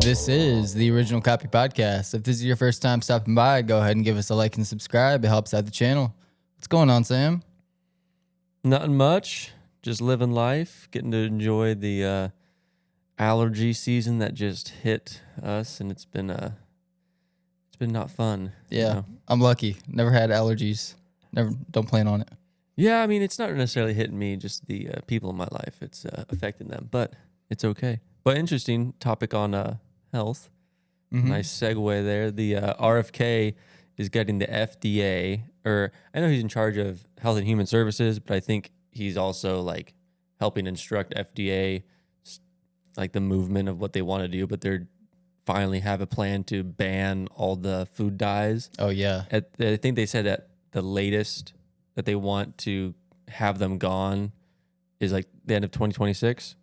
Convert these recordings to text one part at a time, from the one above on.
This is the Original Copy Podcast. If this is your first time stopping by, go ahead and give us a like and subscribe. It helps out the channel. What's going on, Sam? Nothing much. Just living life, getting to enjoy the allergy season that just hit us, and it's been not fun. Yeah, you know? I'm lucky. Never had allergies. Don't plan on it. Yeah, I mean, it's not necessarily hitting me, just the people in my life. It's affecting them, but it's okay. But interesting topic on health. Nice segue there. The RFK is getting the FDA, or I know he's in charge of Health and Human Services, but I think he's also like helping instruct FDA, like the movement of what they want to do. But they're finally have a plan to ban all the food dyes. Oh, yeah. I think they said that the latest that they want to have them gone is like the end of 2026.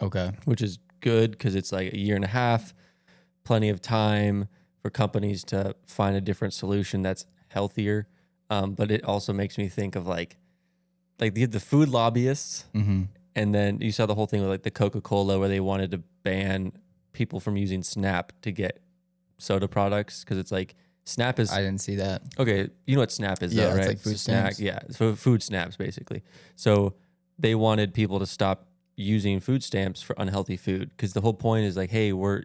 Okay. Which is good because it's like a year and a half, plenty of time for companies to find a different solution that's healthier. But it also makes me think of like the food lobbyists. And then you saw the whole thing with like the Coca-Cola where they wanted to ban people from using Snap to get soda products because it's like Snap is. I didn't see that. Okay, you know what Snap is, Yeah, though, right? it's like food stamps. Yeah, so food snaps basically. So they wanted people to stop using food stamps for unhealthy food because the whole point is like, hey, we're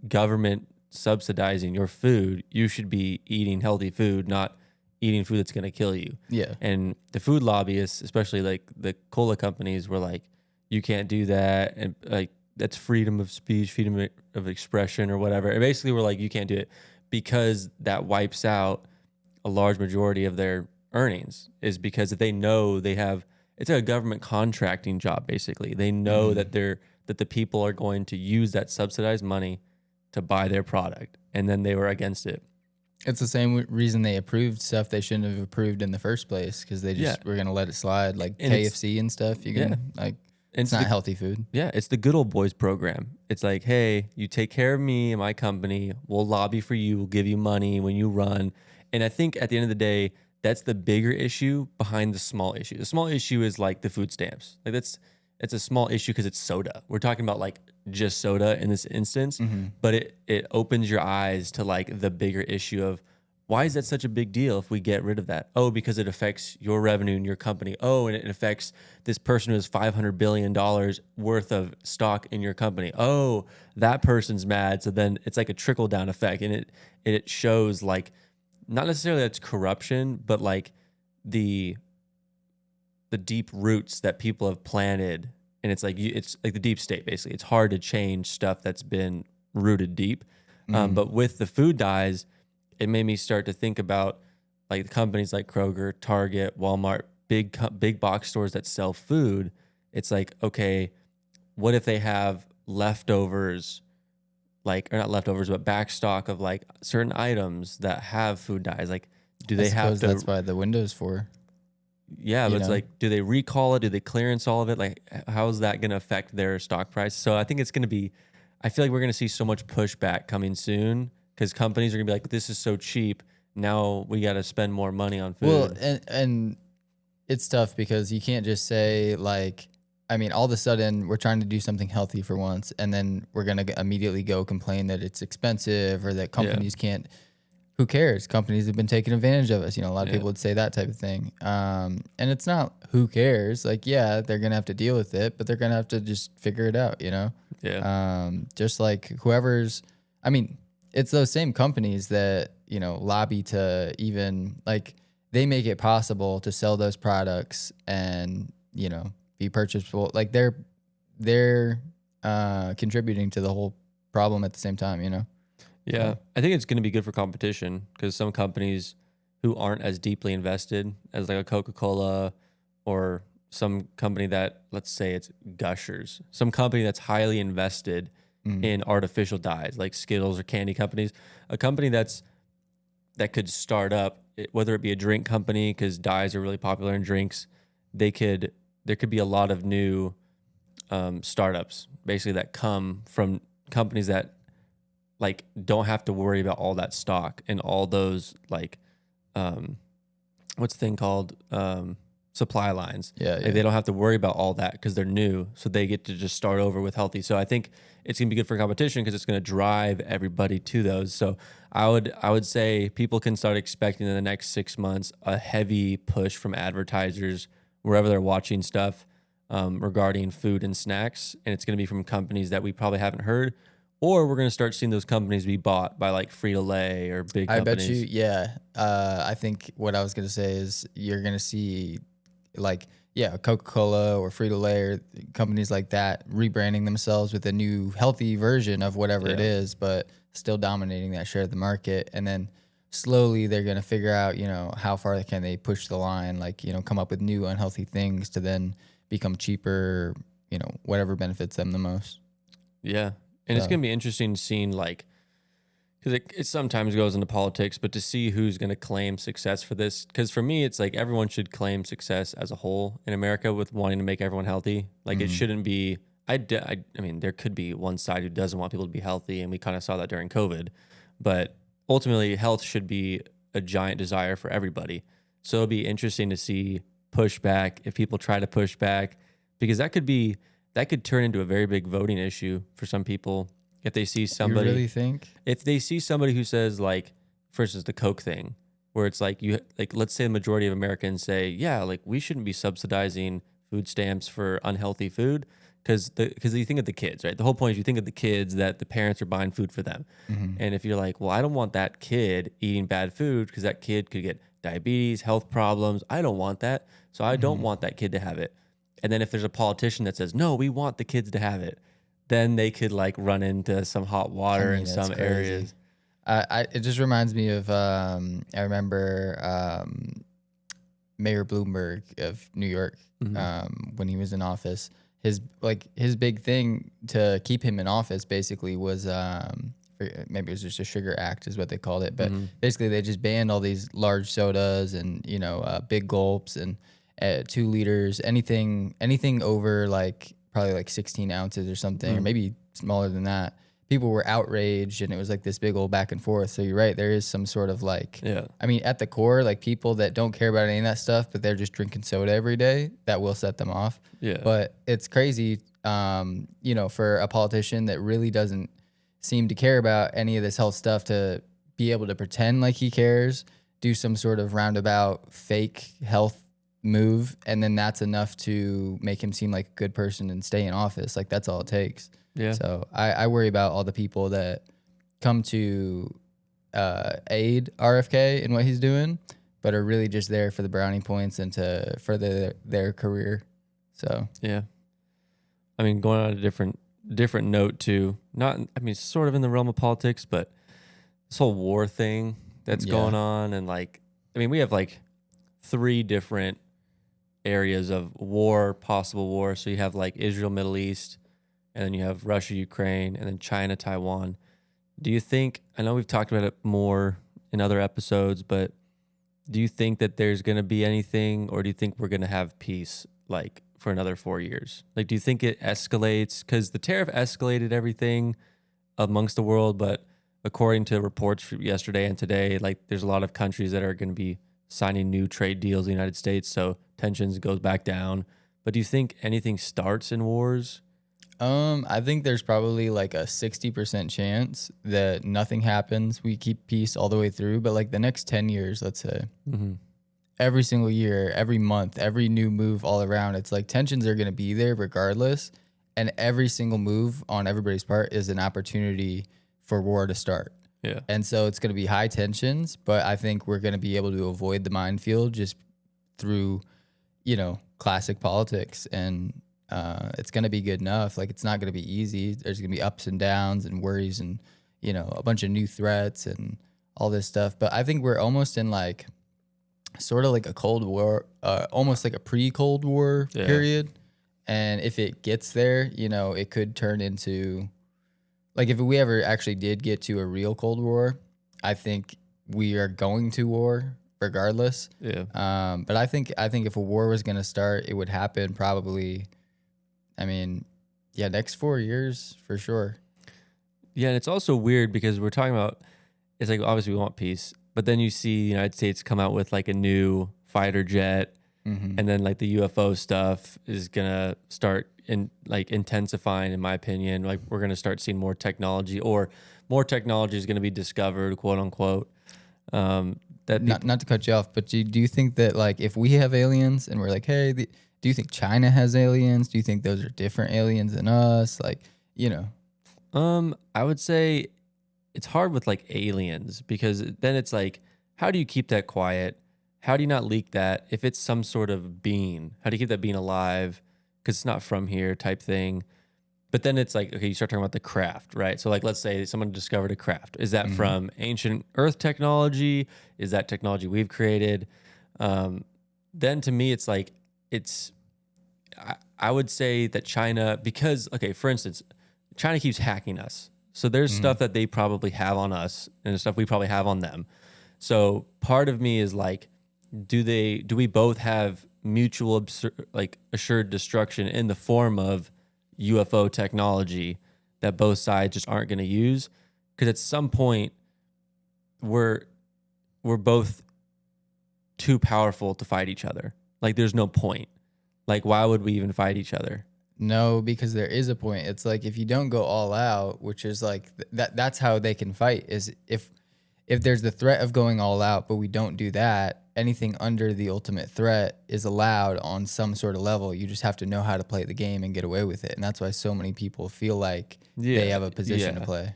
government subsidizing your food. You should be eating healthy food, not eating food that's going to kill you. Yeah. And the food lobbyists, especially like the cola companies, were like, you can't do that, and like that's freedom of speech, freedom of expression, or whatever. And basically, we're like, you can't do it because that wipes out a large majority of their earnings. Is because if they know they have. It's a government contracting job, basically. They know that the people are going to use that subsidized money to buy their product, and then they were against it. It's the same reason they approved stuff they shouldn't have approved in the first place because they just were going to let it slide, like and KFC and stuff. You can it's not healthy food. Yeah, it's the good old boys program. It's like, hey, you take care of me and my company. We'll lobby for you. We'll give you money when you run. And I think at the end of the day, that's the bigger issue behind the small issue. The small issue is like the food stamps. Like it's a small issue because it's soda. We're talking about like just soda in this instance, but it opens your eyes to like the bigger issue of why is that such a big deal if we get rid of that? Oh, because it affects your revenue in your company. Oh, and it affects this person who has $500 billion worth of stock in your company. Oh, that person's mad. So then it's like a trickle down effect, and it shows like, not necessarily that's corruption, but like the deep roots that people have planted, and it's like the deep state basically. It's hard to change stuff that's been rooted deep. But with the food dyes, it made me start to think about like companies like Kroger, Target, Walmart, big box stores that sell food. It's like, okay, what if they have leftovers? Like, or not leftovers, but back stock of like certain items that have food dyes. Like, do they have to? That's why the window's for. Yeah, but it's like, do they recall it? Do they clearance all of it? Like, how is that going to affect their stock price? So I think it's going to be. I feel like we're going to see so much pushback coming soon because companies are going to be like, "This is so cheap. Now we got to spend more money on food." Well, and it's tough because you can't just say like. I mean, all of a sudden, we're trying to do something healthy for once, and then we're going to immediately go complain that it's expensive or that companies can't. Who cares? Companies have been taking advantage of us. You know, a lot of people would say that type of thing. And it's not who cares. Like, yeah, they're going to have to deal with it, but they're going to have to just figure it out, you know? Yeah. Just like whoever's, I mean, it's those same companies that, you know, lobby to even, like, they make it possible to sell those products and, you know, be purchasable. Like they're contributing to the whole problem at the same time, you know? Yeah. I think it's going to be good for competition because some companies who aren't as deeply invested as like a Coca-Cola or some company that, let's say it's Gushers, some company that's highly invested in artificial dyes like Skittles or candy companies, a company that could start up, whether it be a drink company because dyes are really popular in drinks, there could be a lot of new startups basically that come from companies that like don't have to worry about all that stock and all those like what's the thing called supply lines. Yeah, Like yeah. they don't have to worry about all that because they're new. So they get to just start over with healthy. So I think it's gonna be good for competition because it's gonna drive everybody to those. So I would say people can start expecting in the next 6 months a heavy push from advertisers wherever they're watching stuff regarding food and snacks, and it's gonna be from companies that we probably haven't heard. Or we're going to start seeing those companies be bought by like Frito-Lay or big I bet companies. you, yeah. I think what I was gonna say is you're gonna see, like, yeah, Coca-Cola or Frito-Lay or companies like that rebranding themselves with a new healthy version of whatever it Yeah. is, but still dominating that share of the market. And then slowly they're gonna figure out, how far can they push the line, like, come up with new unhealthy things to then become cheaper, whatever benefits them the most. Yeah. And it's So going to be interesting seeing like, because it sometimes goes into politics, but to see who's going to claim success for this. Because for me, it's like everyone should claim success as a whole in America with wanting to make everyone healthy. Like it shouldn't be, I mean, there could be one side who doesn't want people to be healthy. And we kind of saw that during COVID. But ultimately, health should be a giant desire for everybody. So it'll be interesting to see pushback if people try to push back, because that could turn into a very big voting issue for some people if they see you somebody really think? if they see somebody who says like, for instance, the Coke thing, where it's like let's say the majority of Americans say, yeah, like we shouldn't be subsidizing food stamps for unhealthy food because you think of the kids, right? The whole point is you think of the kids that the parents are buying food for them, and if you're like, well, I don't want that kid eating bad food because that kid could get diabetes, health problems. I don't want that, so I don't want that kid to have it. And then if there's a politician that says, no, we want the kids to have it, then they could like run into some hot water in It's some crazy. areas. It just reminds me of I remember Mayor Bloomberg of New York when he was in office. His big thing to keep him in office basically was maybe it was just a sugar act is what they called it, but basically they just banned all these large sodas and big gulps and 2 liters, anything over like probably like 16 ounces or something, or maybe smaller than that. People were outraged and it was like this big old back and forth. So you're right. There is some sort of like, Yeah. I mean, at the core, like people that don't care about any of that stuff, but they're just drinking soda every day, that will set them off. Yeah. But it's crazy, for a politician that really doesn't seem to care about any of this health stuff to be able to pretend like he cares, do some sort of roundabout fake health move, and then that's enough to make him seem like a good person and stay in office. Like that's all it takes. Yeah. So I worry about all the people that come to aid RFK in what he's doing, but are really just there for the brownie points and to further their career. So Yeah. I mean, going on a different note too, sort of in the realm of politics, but this whole war thing that's going on. And like, I mean, we have like 3 different areas of war, possible war. So you have like Israel, Middle East, and then you have Russia, Ukraine, and then China, Taiwan. Do you think, I know we've talked about it more in other episodes, but do you think that there's going to be anything, or do you think we're going to have peace like for another 4 years? Like, do you think it escalates? Because the tariff escalated everything amongst the world, but according to reports from yesterday and today, like there's a lot of countries that are going to be signing new trade deals in the United States, so tensions goes back down. But do you think anything starts in wars? I think there's probably like a 60% chance that nothing happens. We keep peace all the way through, but like the next 10 years, let's say, every single year, every month, every new move all around, it's like tensions are going to be there regardless. And every single move on everybody's part is an opportunity for war to start. Yeah. And so it's going to be high tensions, but I think we're going to be able to avoid the minefield just through, classic politics. And it's going to be good enough. Like, it's not going to be easy. There's going to be ups and downs and worries and, a bunch of new threats and all this stuff. But I think we're almost in like sort of like a Cold War, almost like a pre-Cold War period. And if it gets there, it could turn into, like, if we ever actually did get to a real Cold War, I think we are going to war regardless. Yeah. But I think if a war was going to start, it would happen probably, next 4 years for sure. Yeah, and it's also weird because we're talking about, it's like obviously we want peace, but then you see the United States come out with like a new fighter jet, And then like the UFO stuff is gonna start intensifying, in my opinion. Like we're gonna start seeing more technology, or more technology is gonna be discovered, quote unquote. That Not to cut you off, but do you think that like if we have aliens and we're like, hey, do you think China has aliens? Do you think those are different aliens than us? Like, you know. I would say it's hard with like aliens, because then it's like, how do you keep that quiet? How do you not leak that? If it's some sort of being, how do you keep that being alive? Because it's not from here type thing. But then it's like, okay, you start talking about the craft, right? So like, let's say someone discovered a craft. Is that from ancient Earth technology? Is that technology we've created? Then to me, it's like, I would say that China, because, okay, for instance, China keeps hacking us. So there's stuff that they probably have on us and the stuff we probably have on them. So part of me is like, do we both have mutual assured destruction in the form of UFO technology that both sides just aren't going to use? Because at some point we're both too powerful to fight each other. Like there's no point. Like why would we even fight each other? No, because there is a point. It's like if you don't go all out, which is like that's how they can fight, is if there's the threat of going all out, but we don't do that, anything under the ultimate threat is allowed on some sort of level. You just have to know how to play the game and get away with it. And that's why so many people feel like they have a position to play.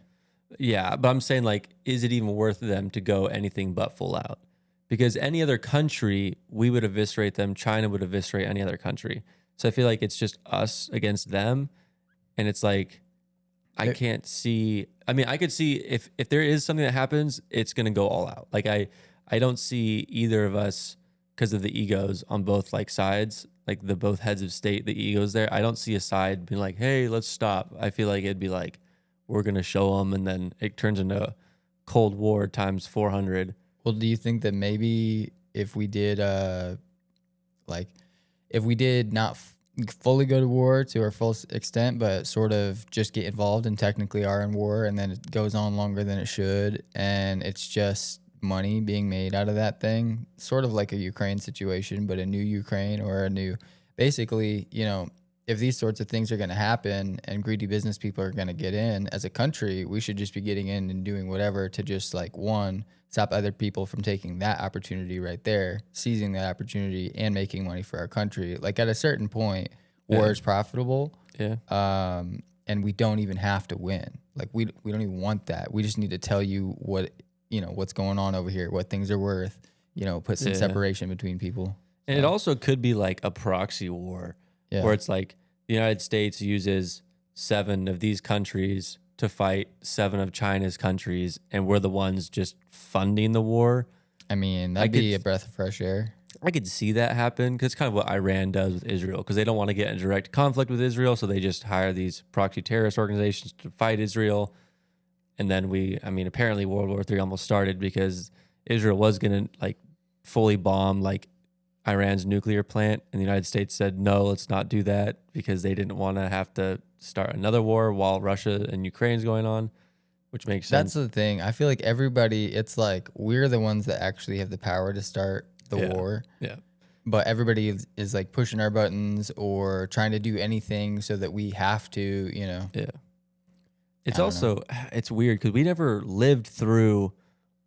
Yeah, but I'm saying, like, is it even worth them to go anything but full out? Because any other country, we would eviscerate them. China would eviscerate any other country. So I feel like it's just us against them. And it's like, I can't see. I mean, I could see if there is something that happens, it's going to go all out. Like I don't see either of us, because of the egos on both like sides, like the both heads of state, the egos there. I don't see a side being like, hey, let's stop. I feel like it'd be like, we're going to show them, and then it turns into Cold War times 400. Well, do you think that maybe if we did, if we did not fully go to war to our full extent, but sort of just get involved and technically are in war, and then it goes on longer than it should, and it's just money being made out of that thing, sort of like a Ukraine situation, but a new Ukraine or a new, basically, you know, if these sorts of things are going to happen and greedy business people are going to get in, as a country, we should just be getting in and doing whatever to just like, one, stop other people from taking that opportunity right there, seizing that opportunity and making money for our country. Like at a certain point, war is profitable. Yeah. And we don't even have to win. Like we don't even want that. We just need to tell you what, you know, what's going on over here, what things are worth, you know, put some separation between people. And it also could be like a proxy war, where it's like the United States uses 7 of these countries to fight 7 of China's countries, and we're the ones just funding the war. I mean, that'd be a breath of fresh air. I could see that happen, because it's kind of what Iran does with Israel, because they don't want to get in direct conflict with Israel, so they just hire these proxy terrorist organizations to fight Israel. And then apparently World War III almost started because Israel was going to like fully bomb like Iran's nuclear plant, and the United States said, no, let's not do that, because they didn't want to have to start another war while Russia and Ukraine's going on, which makes sense. That's the thing. I feel like everybody, it's like we're the ones that actually have the power to start the war. Yeah. But everybody is like pushing our buttons or trying to do anything so that we have to, you know. Yeah. It's also, it's weird because we never lived through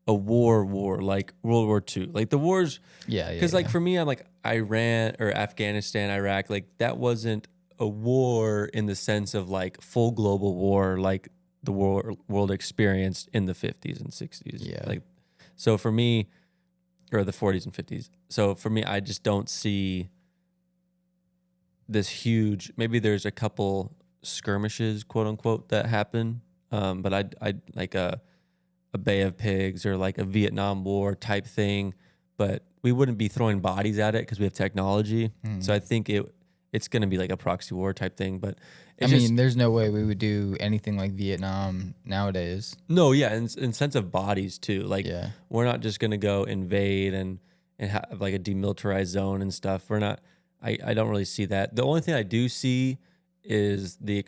a war like World War II. Like the wars, because like for me, I'm like Iran or Afghanistan, Iraq, like that wasn't a war in the sense of like full global war like the world experienced in the 50s and 60s. Yeah. Like, so for me, or the 40s and 50s. So for me, I just don't see this huge, maybe there's a couple skirmishes, quote unquote, that happen. But I'd like a Bay of Pigs or like a Vietnam War type thing, but we wouldn't be throwing bodies at it because we have technology. So I think it's going to be like a proxy war type thing. But I mean, there's no way we would do anything like Vietnam nowadays. No, yeah, in sense of bodies too. Like we're not just going to go invade and have like a demilitarized zone and stuff. We're not. I don't really see that. The only thing I do see is the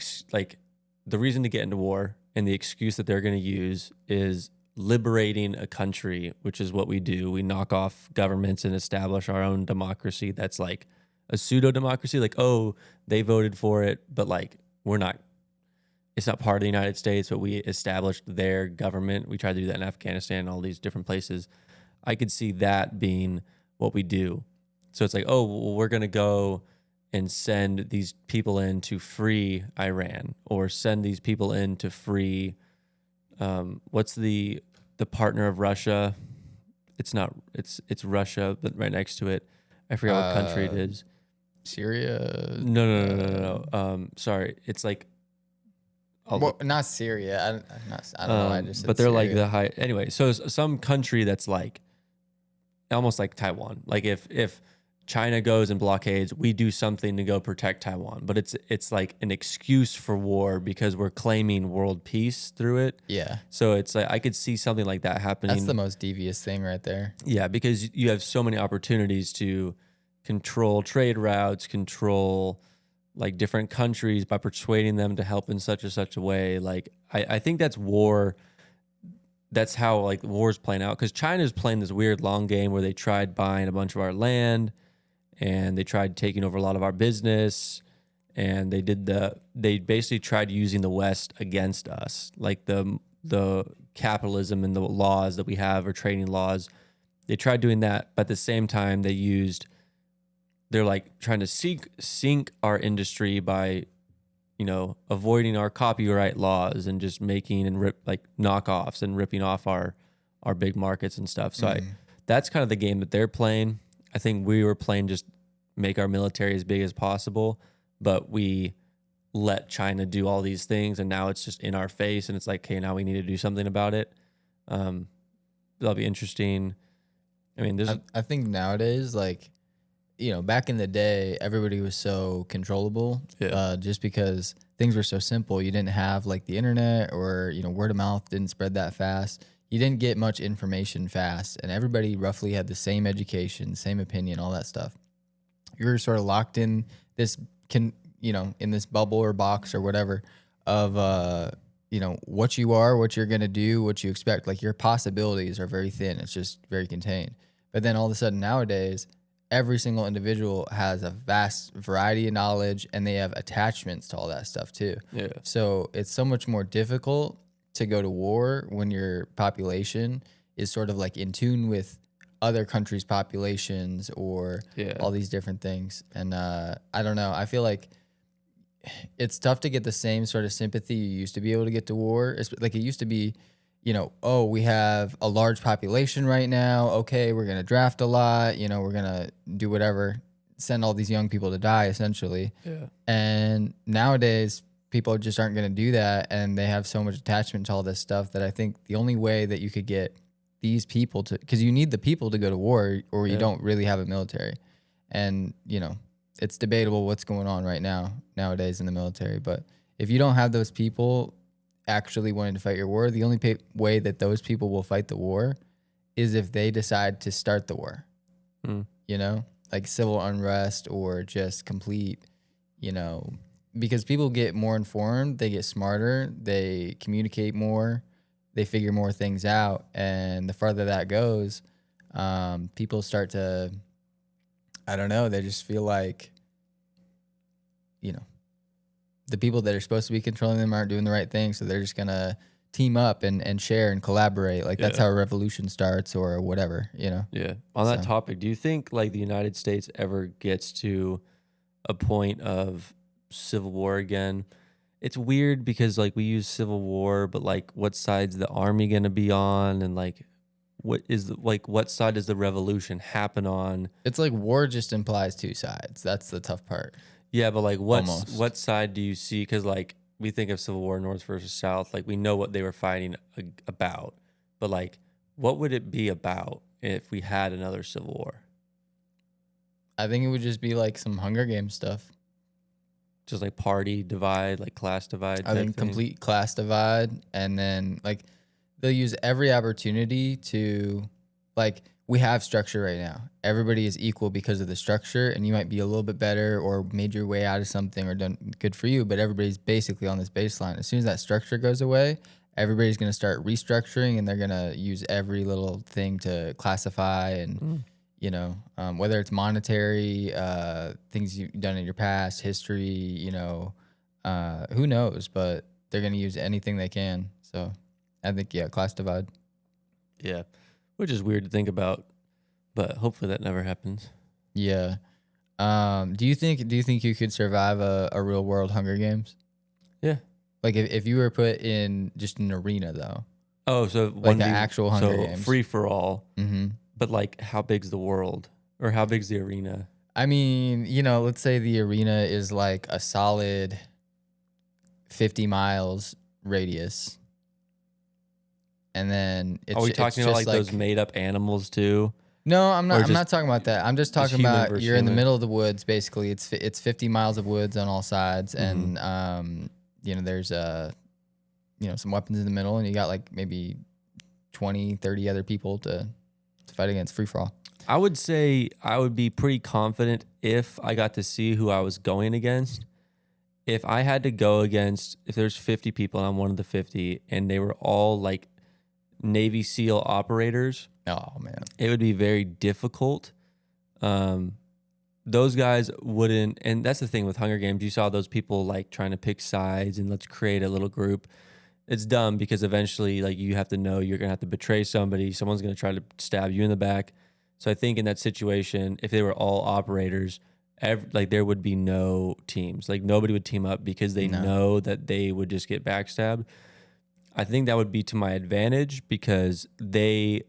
reason to get into war, and the excuse that they're going to use is liberating a country, which is what we do. We knock off governments and establish our own democracy that's like a pseudo democracy. Like, oh, they voted for it, but like we're not, it's not part of the United States, but we established their government. We tried to do that in Afghanistan and all these different places. I could see that being what we do. So it's like, oh, well, we're going to go and send these people in to free Iran, or send these people in to free, what's the partner of Russia? It's not, it's Russia, but right next to it, I forgot what country it is. Syria? No. Sorry. It's like, well, not Syria. I don't know. I just said but they're Syria. like the high, anyway. So some country that's like almost like Taiwan. Like if China goes and blockades, we do something to go protect Taiwan. But it's like an excuse for war because we're claiming world peace through it. Yeah. So it's like I could see something like that happening. That's the most devious thing right there. Yeah, because you have so many opportunities to control trade routes, control like different countries by persuading them to help in such and such a way. Like I think that's war. That's how like war's playing out, because China's playing this weird long game where they tried buying a bunch of our land and they tried taking over a lot of our business, and they basically tried using the West against us, like the capitalism and the laws that we have, or trading laws. They tried doing that, but at the same time they're like trying to sink our industry by, avoiding our copyright laws and just making and knockoffs and ripping off our big markets and stuff. So that's kind of the game that they're playing. I think we were playing just make our military as big as possible, but we let China do all these things, and now it's just in our face, and it's like, okay, now we need to do something about it. That'll be interesting. I mean, I think nowadays, like, back in the day, everybody was so controllable, just because things were so simple. You didn't have like the internet, or, word of mouth didn't spread that fast. You didn't get much information fast, and everybody roughly had the same education, same opinion, all that stuff. You're sort of locked in this in this bubble or box or whatever of, what you are, what you're going to do, what you expect. Like, your possibilities are very thin. It's just very contained. But then all of a sudden nowadays, every single individual has a vast variety of knowledge, and they have attachments to all that stuff too. Yeah. So it's so much more difficult to go to war when your population is sort of like in tune with other countries' populations, or all these different things. And I don't know. I feel like it's tough to get the same sort of sympathy you used to be able to get to war. It's like it used to be, oh, we have a large population right now. Okay, we're going to draft a lot. We're going to do whatever, send all these young people to die, essentially. Yeah. And nowadays, people just aren't going to do that. And they have so much attachment to all this stuff that I think the only way that you could get these people to, because you need the people to go to war, or you don't really have a military. And, it's debatable what's going on right nowadays in the military. But if you don't have those people actually wanting to fight your war, the only way that those people will fight the war is if they decide to start the war. Like civil unrest, or just complete, because people get more informed, they get smarter, they communicate more, they figure more things out. And the farther that goes, people start to, I don't know, they just feel like, the people that are supposed to be controlling them aren't doing the right thing. So they're just going to team up and share and collaborate. Like that's how a revolution starts, or whatever, Yeah. On that topic, do you think like the United States ever gets to a point of civil war again? It's weird because like we use civil war, but like what side's the army going to be on? And like, what side does the revolution happen on? It's like war just implies two sides. That's the tough part. Yeah, but like what side do you see? Because like we think of Civil War, North versus South, like we know what they were fighting about, but like what would it be about if we had another Civil War? I think it would just be like some Hunger Games stuff. Just like party divide, like class divide. I think complete class divide, and then like they'll use every opportunity to, like, we have structure right now. Everybody is equal because of the structure, and you might be a little bit better or made your way out of something or done good for you, but everybody's basically on this baseline. As soon as that structure goes away, everybody's going to start restructuring, and they're going to use every little thing to classify and, whether it's monetary, things you've done in your past, history, who knows, but they're going to use anything they can. So I think, class divide. Yeah. Which is weird to think about, but hopefully that never happens. Yeah. Do you think you could survive a real world Hunger Games? Yeah. Like if you were put in just an arena though. Oh, so like an actual Hunger Games. Free for all. Mm-hmm. But like, how big's the world, or how big's the arena? I mean, let's say the arena is like a solid 50 miles radius, and then are we talking about like those made up animals too? No, I'm not. I'm not talking about that. I'm just talking about you're in the human. middle of the woods. Basically, it's 50 miles of woods on all sides, and there's some weapons in the middle, and you got like maybe 20, 30 other people to fight against. Free for all. I would say I would be pretty confident if I got to see who I was going against. If I had to go against, if there's 50 people and I'm one of the 50, and they were all like Navy SEAL operators. Oh man, it would be very difficult. Those guys wouldn't, and that's the thing with Hunger Games. You saw those people like trying to pick sides and let's create a little group. It's dumb because eventually, like, you have to know you're gonna have to betray somebody. Someone's gonna try to stab you in the back. So I think in that situation, if they were all operators, there would be no teams. Like nobody would team up because they know that they would just get backstabbed. I think that would be to my advantage because there's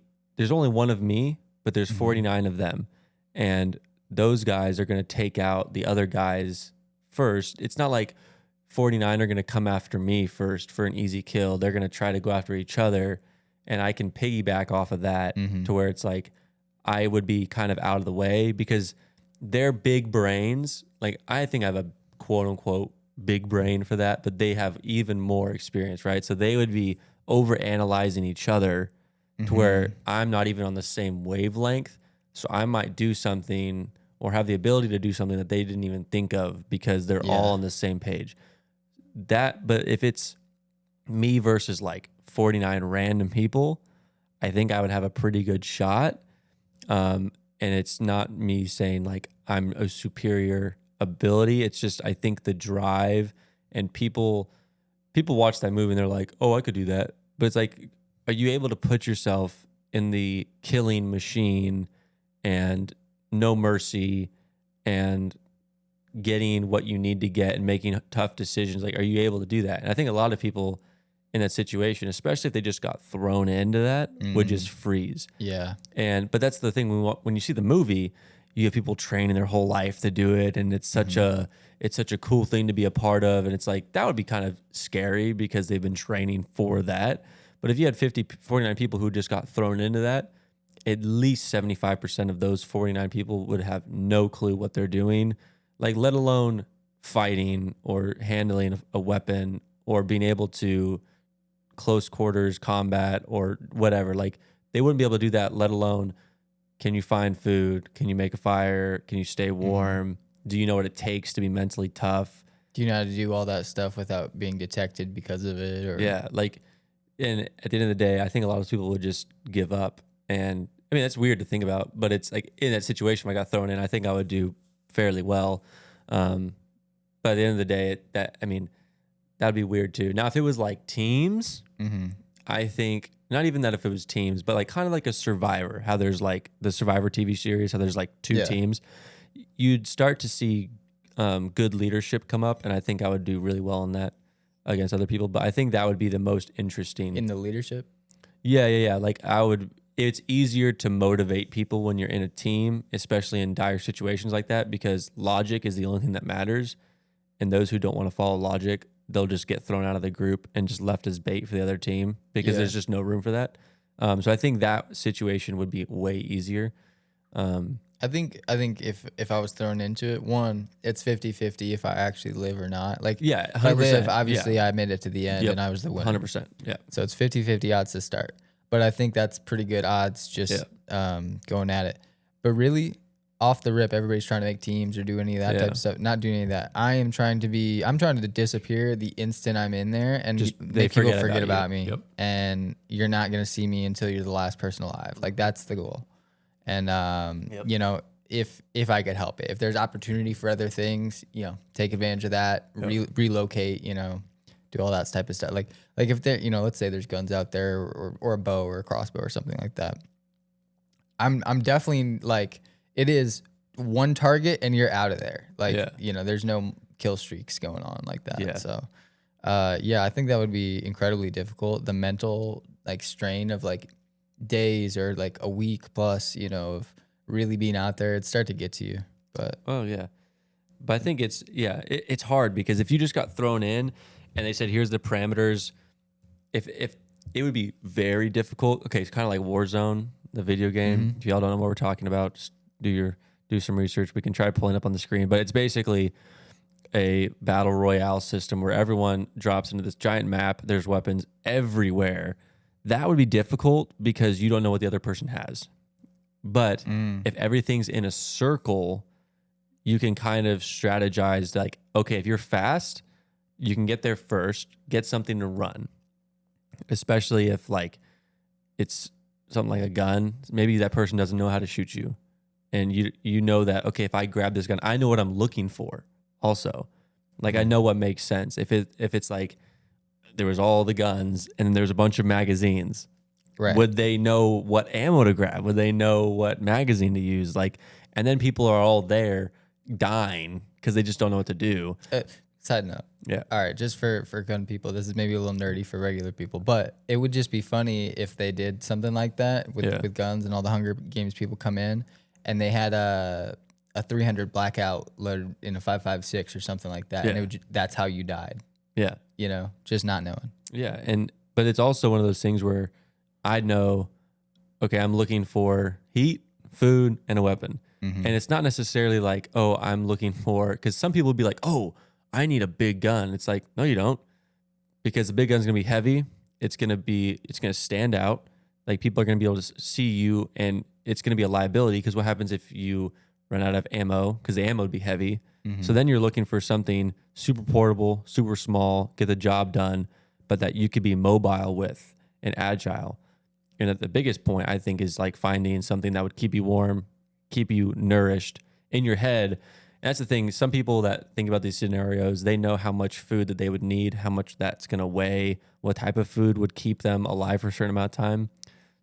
only one of me, but there's 49 of them. And those guys are going to take out the other guys first. It's not like 49 are going to come after me first for an easy kill. They're going to try to go after each other. And I can piggyback off of that to where it's like I would be kind of out of the way because their big brains, like I think I have a quote unquote big brain for that, but they have even more experience, right? So they would be over analyzing each other to where I'm not even on the same wavelength. So I might do something or have the ability to do something that they didn't even think of because they're all on the same page. But if it's me versus like 49 random people, I think I would have a pretty good shot. And it's not me saying like I'm a superior ability. It's just I think the drive and people watch that movie and they're like, oh, I could do that. But it's like, are you able to put yourself in the killing machine and no mercy and getting what you need to get and making tough decisions? Like, are you able to do that? And I think a lot of people in that situation, especially if they just got thrown into that, would just freeze. Yeah. But that's the thing when you see the movie, you have people training their whole life to do it, and it's such a cool thing to be a part of, and it's like that would be kind of scary because they've been training for that. But if you had 49 people who just got thrown into that, at least 75% of those 49 people would have no clue what they're doing, like let alone fighting or handling a weapon or being able to close quarters combat or whatever. Like they wouldn't be able to do that, let alone can you find food? Can you make a fire? Can you stay warm? Do you know what it takes to be mentally tough? Do you know how to do all that stuff without being detected because of it? Or yeah, like, and at the end of the day, I think a lot of people would just give up. And I mean, that's weird to think about, but it's like in that situation, when I got thrown in, I think I would do fairly well. But at the end of the day, that'd be weird too. Now, if it was like teams, I think not even that if it was teams, but like kind of like a Survivor, how there's like the Survivor TV series, how there's like two teams, you'd start to see good leadership come up. And I think I would do really well in that against other people. But I think that would be the most interesting. In the leadership? Yeah. Like it's easier to motivate people when you're in a team, especially in dire situations like that, because logic is the only thing that matters. And those who don't want to follow logic, they'll just get thrown out of the group and just left as bait for the other team because there's just no room for that. So I think that situation would be way easier. I think if I was thrown into it, one, it's 50-50 if I actually live or not. Like, if I live, obviously I made it to the end and I was the winner. 100%. Yeah. So it's 50-50 odds to start. But I think that's pretty good odds just going at it. But really, off the rip, everybody's trying to make teams or do any of that type of stuff. Not doing any of that. I'm trying to disappear the instant I'm in there and Just make people forget about me. Yep. And you're not going to see me until you're the last person alive. Like that's the goal. And, you know, if I could help it, if there's opportunity for other things, you know, take advantage of that, relocate, you know, do all that type of stuff. Like if there, you know, let's say there's guns out there or a bow or a crossbow or something like that. I'm definitely like, it is one target and you're out of there. Like, you know, there's no kill streaks going on like that. Yeah. So, I think that would be incredibly difficult. The mental like strain of like days or like a week plus, you know, of really being out there, it'd start to get to you. But but I think it's hard because if you just got thrown in and they said, here's the parameters, if it would be very difficult. Okay. It's kind of like Warzone, the video game. If y'all don't know what we're talking about, just do some research. We can try pulling up on the screen, but it's basically a battle royale system where everyone drops into this giant map. There's weapons everywhere. That would be difficult because you don't know what the other person has. But if everything's in a circle, you can kind of strategize like, okay, if you're fast, you can get there first, get something to run, especially if like it's something like a gun. Maybe that person doesn't know how to shoot you. And you know that, okay, if I grab this gun, I know what I'm looking for also. Like I know what makes sense. If it's like there was all the guns and then there's a bunch of magazines, right. Would they know what ammo to grab? Would they know what magazine to use? Like, and then people are all there dying because they just don't know what to do. Side note. Yeah. All right. Just for gun people, this is maybe a little nerdy for regular people, but it would just be funny if they did something like that with guns and all the Hunger Games people come in and they had a 300 blackout loaded in a 5.56 or something like that. And that's how you died. Yeah. You know, just not knowing. Yeah. But it's also one of those things where I know, okay, I'm looking for heat, food, and a weapon. And it's not necessarily like, oh, I'm looking for, because some people would be like, oh, I need a big gun. It's like, no, you don't, because the big gun's gonna be heavy. It's gonna stand out. Like people are gonna be able to see you, and it's gonna be a liability. Because what happens if you run out of ammo? Because the ammo would be heavy. So then you're looking for something super portable, super small, get the job done, but that you could be mobile with and agile. And at the biggest point, I think, is like finding something that would keep you warm, keep you nourished in your head. And that's the thing. Some people that think about these scenarios, they know how much food that they would need, how much that's going to weigh, what type of food would keep them alive for a certain amount of time.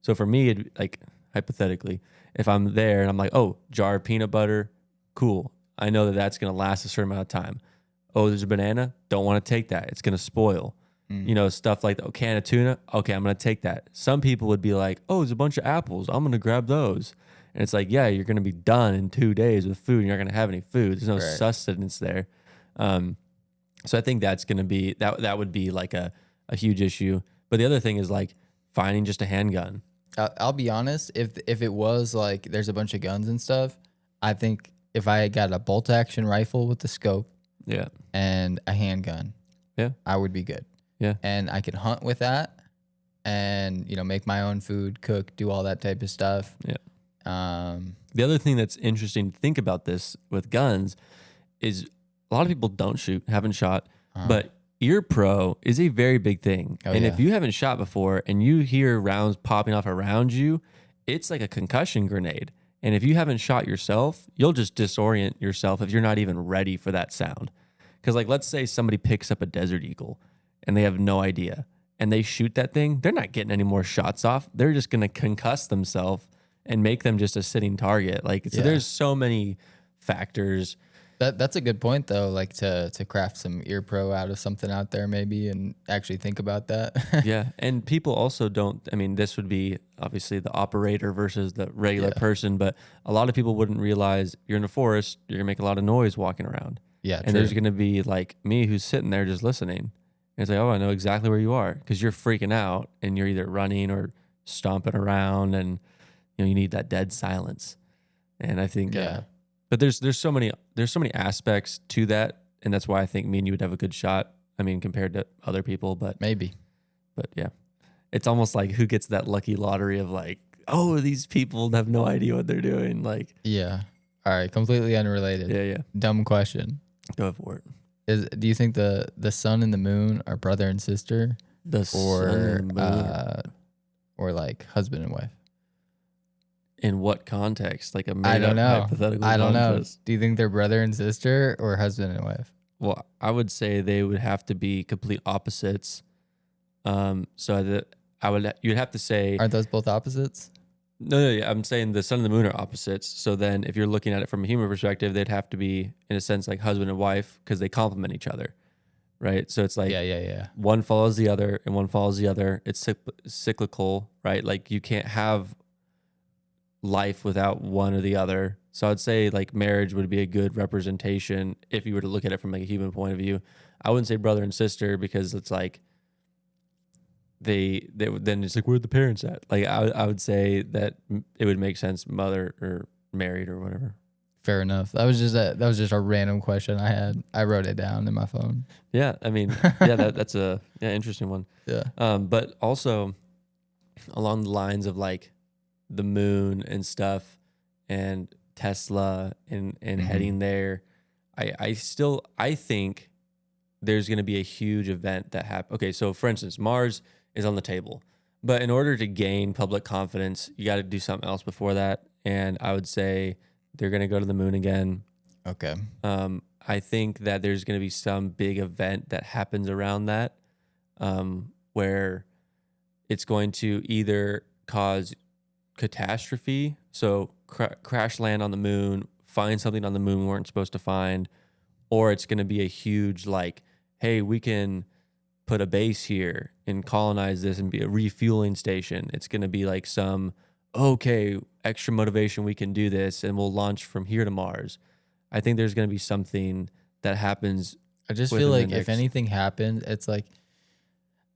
So for me, like hypothetically, if I'm there and I'm like, oh, jar of peanut butter, cool. I know that that's going to last a certain amount of time. Oh, there's a banana. Don't want to take that. It's going to spoil. You know, stuff like a can of tuna. Okay, I'm going to take that. Some people would be like, oh, there's a bunch of apples. I'm going to grab those. And it's like, yeah, you're going to be done in 2 days with food. And you're not going to have any food. There's no sustenance there. So I think that's going to be, that would be like a huge issue. But the other thing is like finding just a handgun. I'll be honest. If it was like there's a bunch of guns and stuff, I think if I got a bolt action rifle with the scope, and a handgun, I would be good. Yeah, and I could hunt with that, and you know, make my own food, cook, do all that type of stuff. Yeah. The other thing that's interesting to think about this with guns is a lot of people don't shoot, haven't shot, but ear pro is a very big thing. If you haven't shot before and you hear rounds popping off around you, it's like a concussion grenade. And if you haven't shot yourself, you'll just disorient yourself if you're not even ready for that sound. Because like, let's say somebody picks up a Desert Eagle and they have no idea and they shoot that thing, they're not getting any more shots off. They're just going to concuss themselves and make them just a sitting target. Like, so there's so many factors. That's a good point though, like to craft some ear pro out of something out there maybe and actually think about that. Yeah. And people also don't, I mean, this would be obviously the operator versus the regular person, but a lot of people wouldn't realize you're in the forest, you're gonna make a lot of noise walking around. Yeah. And there's gonna be like me who's sitting there just listening. And it's like, oh, I know exactly where you are, because you're freaking out and you're either running or stomping around, and you know, you need that dead silence. And I think but there's so many aspects to that, and that's why I think me and you would have a good shot. I mean, compared to other people, but yeah, it's almost like who gets that lucky lottery of like, oh, these people have no idea what they're doing. Like, yeah. All right, completely unrelated. Yeah. Dumb question. Go for it. Do you think the sun and the moon are brother and sister, The sun or and the moon. or like husband and wife? In what context? Like a I made don't up know. hypothetical I don't know. contest? Do you think they're brother and sister or husband and wife? Well, I would say they would have to be complete opposites. So that you'd have to say Aren't those both opposites? no, yeah, I'm saying the sun and the moon are opposites. So then if you're looking at it from a human perspective, they'd have to be in a sense like husband and wife because they complement each other, right? So it's like Yeah. one follows the other and one follows the other. It's cyclical, right? Like you can't have life without one or the other. So I'd say like marriage would be a good representation if you were to look at it from like a human point of view. I wouldn't say brother and sister because it's like they then it's like where'd the parents at? Like I would say that it would make sense mother or married or whatever. Fair enough. That was just a random question I had. I wrote it down in my phone. Yeah, I mean, yeah, that's a interesting one. Yeah. But also along the lines of like the moon and stuff and Tesla and heading there, I think there's going to be a huge event that happens. Okay, so for instance, Mars is on the table, but in order to gain public confidence, you got to do something else before that. And I would say they're going to go to the moon again. Okay. I think that there's going to be some big event that happens around that, where it's going to either cause catastrophe, so crash land on the moon, find something on the moon we weren't supposed to find, or it's going to be a huge like, hey, we can put a base here and colonize this and be a refueling station. It's going to be like some, okay, extra motivation, we can do this and we'll launch from here to Mars. I think there's going to be something that happens. I just feel like if anything happens, it's like,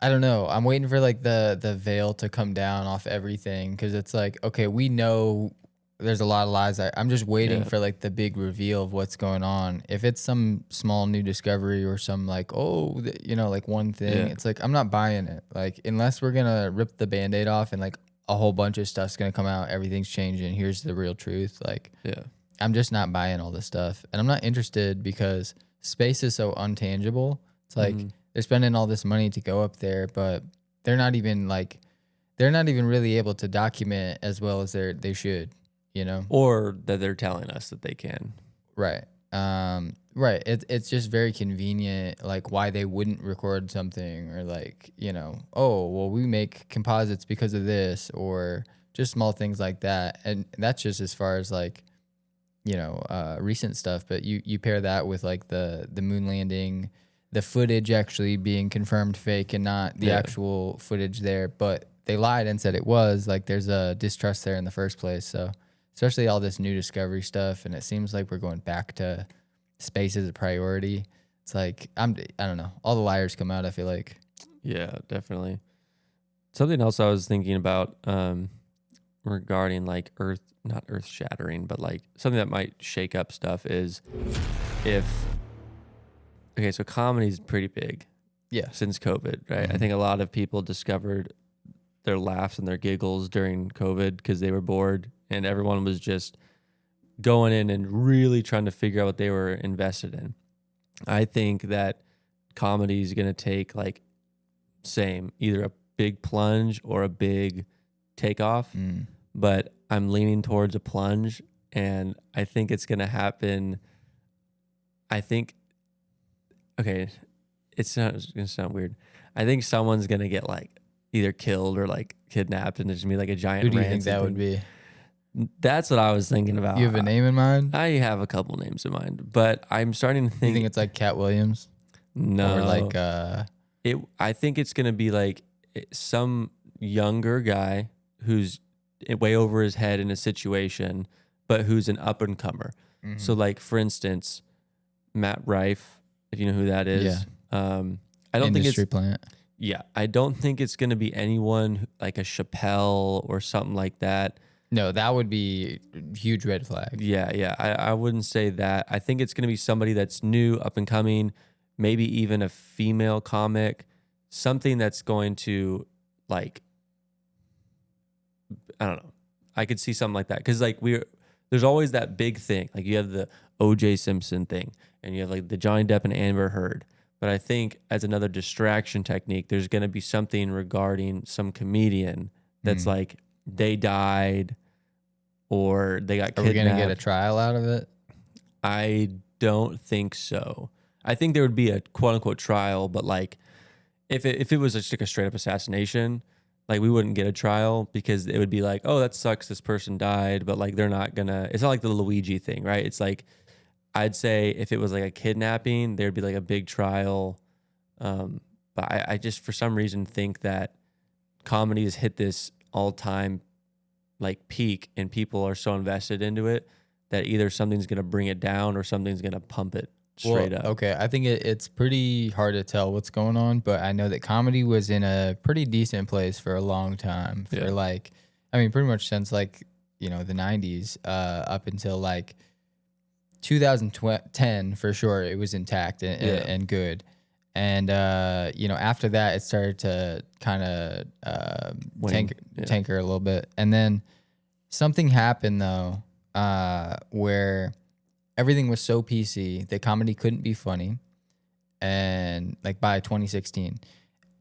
I don't know. I'm waiting for like the veil to come down off everything because it's like, okay, we know there's a lot of lies. I'm just waiting for like the big reveal of what's going on. If it's some small new discovery or some like, like one thing, it's like, I'm not buying it. Like, unless we're going to rip the Band-Aid off and like a whole bunch of stuff's going to come out, everything's changing, here's the real truth. Like, I'm just not buying all this stuff. And I'm not interested because space is so untangible. It's like, they're spending all this money to go up there, but they're not even really able to document as well as they should, you know? Or that they're telling us that they can. Right. Right. It's just very convenient, like why they wouldn't record something or like, oh, well, we make composites because of this or just small things like that. And that's just as far as like, recent stuff. But you pair that with like the moon landing, the footage actually being confirmed fake and not the actual footage there, but they lied and said it was. Like there's a distrust there in the first place. So especially all this new discovery stuff, and it seems like we're going back to space as a priority. It's like I don't know. All the liars come out, I feel like. Yeah, definitely. Something else I was thinking about regarding like not earth shattering, but like something that might shake up stuff is so comedy is pretty big. Yeah. Since COVID, right? I think a lot of people discovered their laughs and their giggles during COVID because they were bored and everyone was just going in and really trying to figure out what they were invested in. I think that comedy is going to take like either a big plunge or a big takeoff, but I'm leaning towards a plunge and I think it's going to happen. It's going to sound weird. I think someone's going to get like either killed or like kidnapped and there's going to be like a giant Who do you think that would be? That's what I was thinking about. You have a name in mind? I have a couple names in mind, but I'm starting to think. You think it's like Cat Williams? No. Or like I think it's going to be like some younger guy who's way over his head in a situation, but who's an up and comer. So like for instance, Matt Rife, if you know who that is. I don't think it's plant. Yeah, I don't think it's going to be anyone like a Chappelle or something like that. No, that would be a huge red flag. Yeah. I wouldn't say that. I think it's going to be somebody that's new, up and coming, maybe even a female comic, something that's going to like, I don't know. I could see something like that because like there's always that big thing. Like you have the O.J. Simpson thing, and you have like the Johnny Depp and Amber Heard. But I think as another distraction technique, there's going to be something regarding some comedian that's like they died or they got Are we kidnapped. gonna get a trial out of it? I don't think so. I think there would be a quote unquote trial, but like if it was just like a straight up assassination, like we wouldn't get a trial because it would be like, oh, that sucks, this person died, but like they're not gonna. It's not like the Luigi thing, right? It's like I'd say if it was like a kidnapping, there'd be like a big trial. But I just for some reason think that comedy has hit this all time like peak, and people are so invested into it that either something's gonna bring it down or something's gonna pump it straight up. Okay, I think it's pretty hard to tell what's going on, but I know that comedy was in a pretty decent place for a long time. For like, I mean, pretty much since like, you know, the 90s up until like 2010 for sure, it was intact and good. And, you know, after that, it started to kind of tanker a little bit. And then something happened, though, where everything was so PC that comedy couldn't be funny. And like by 2016,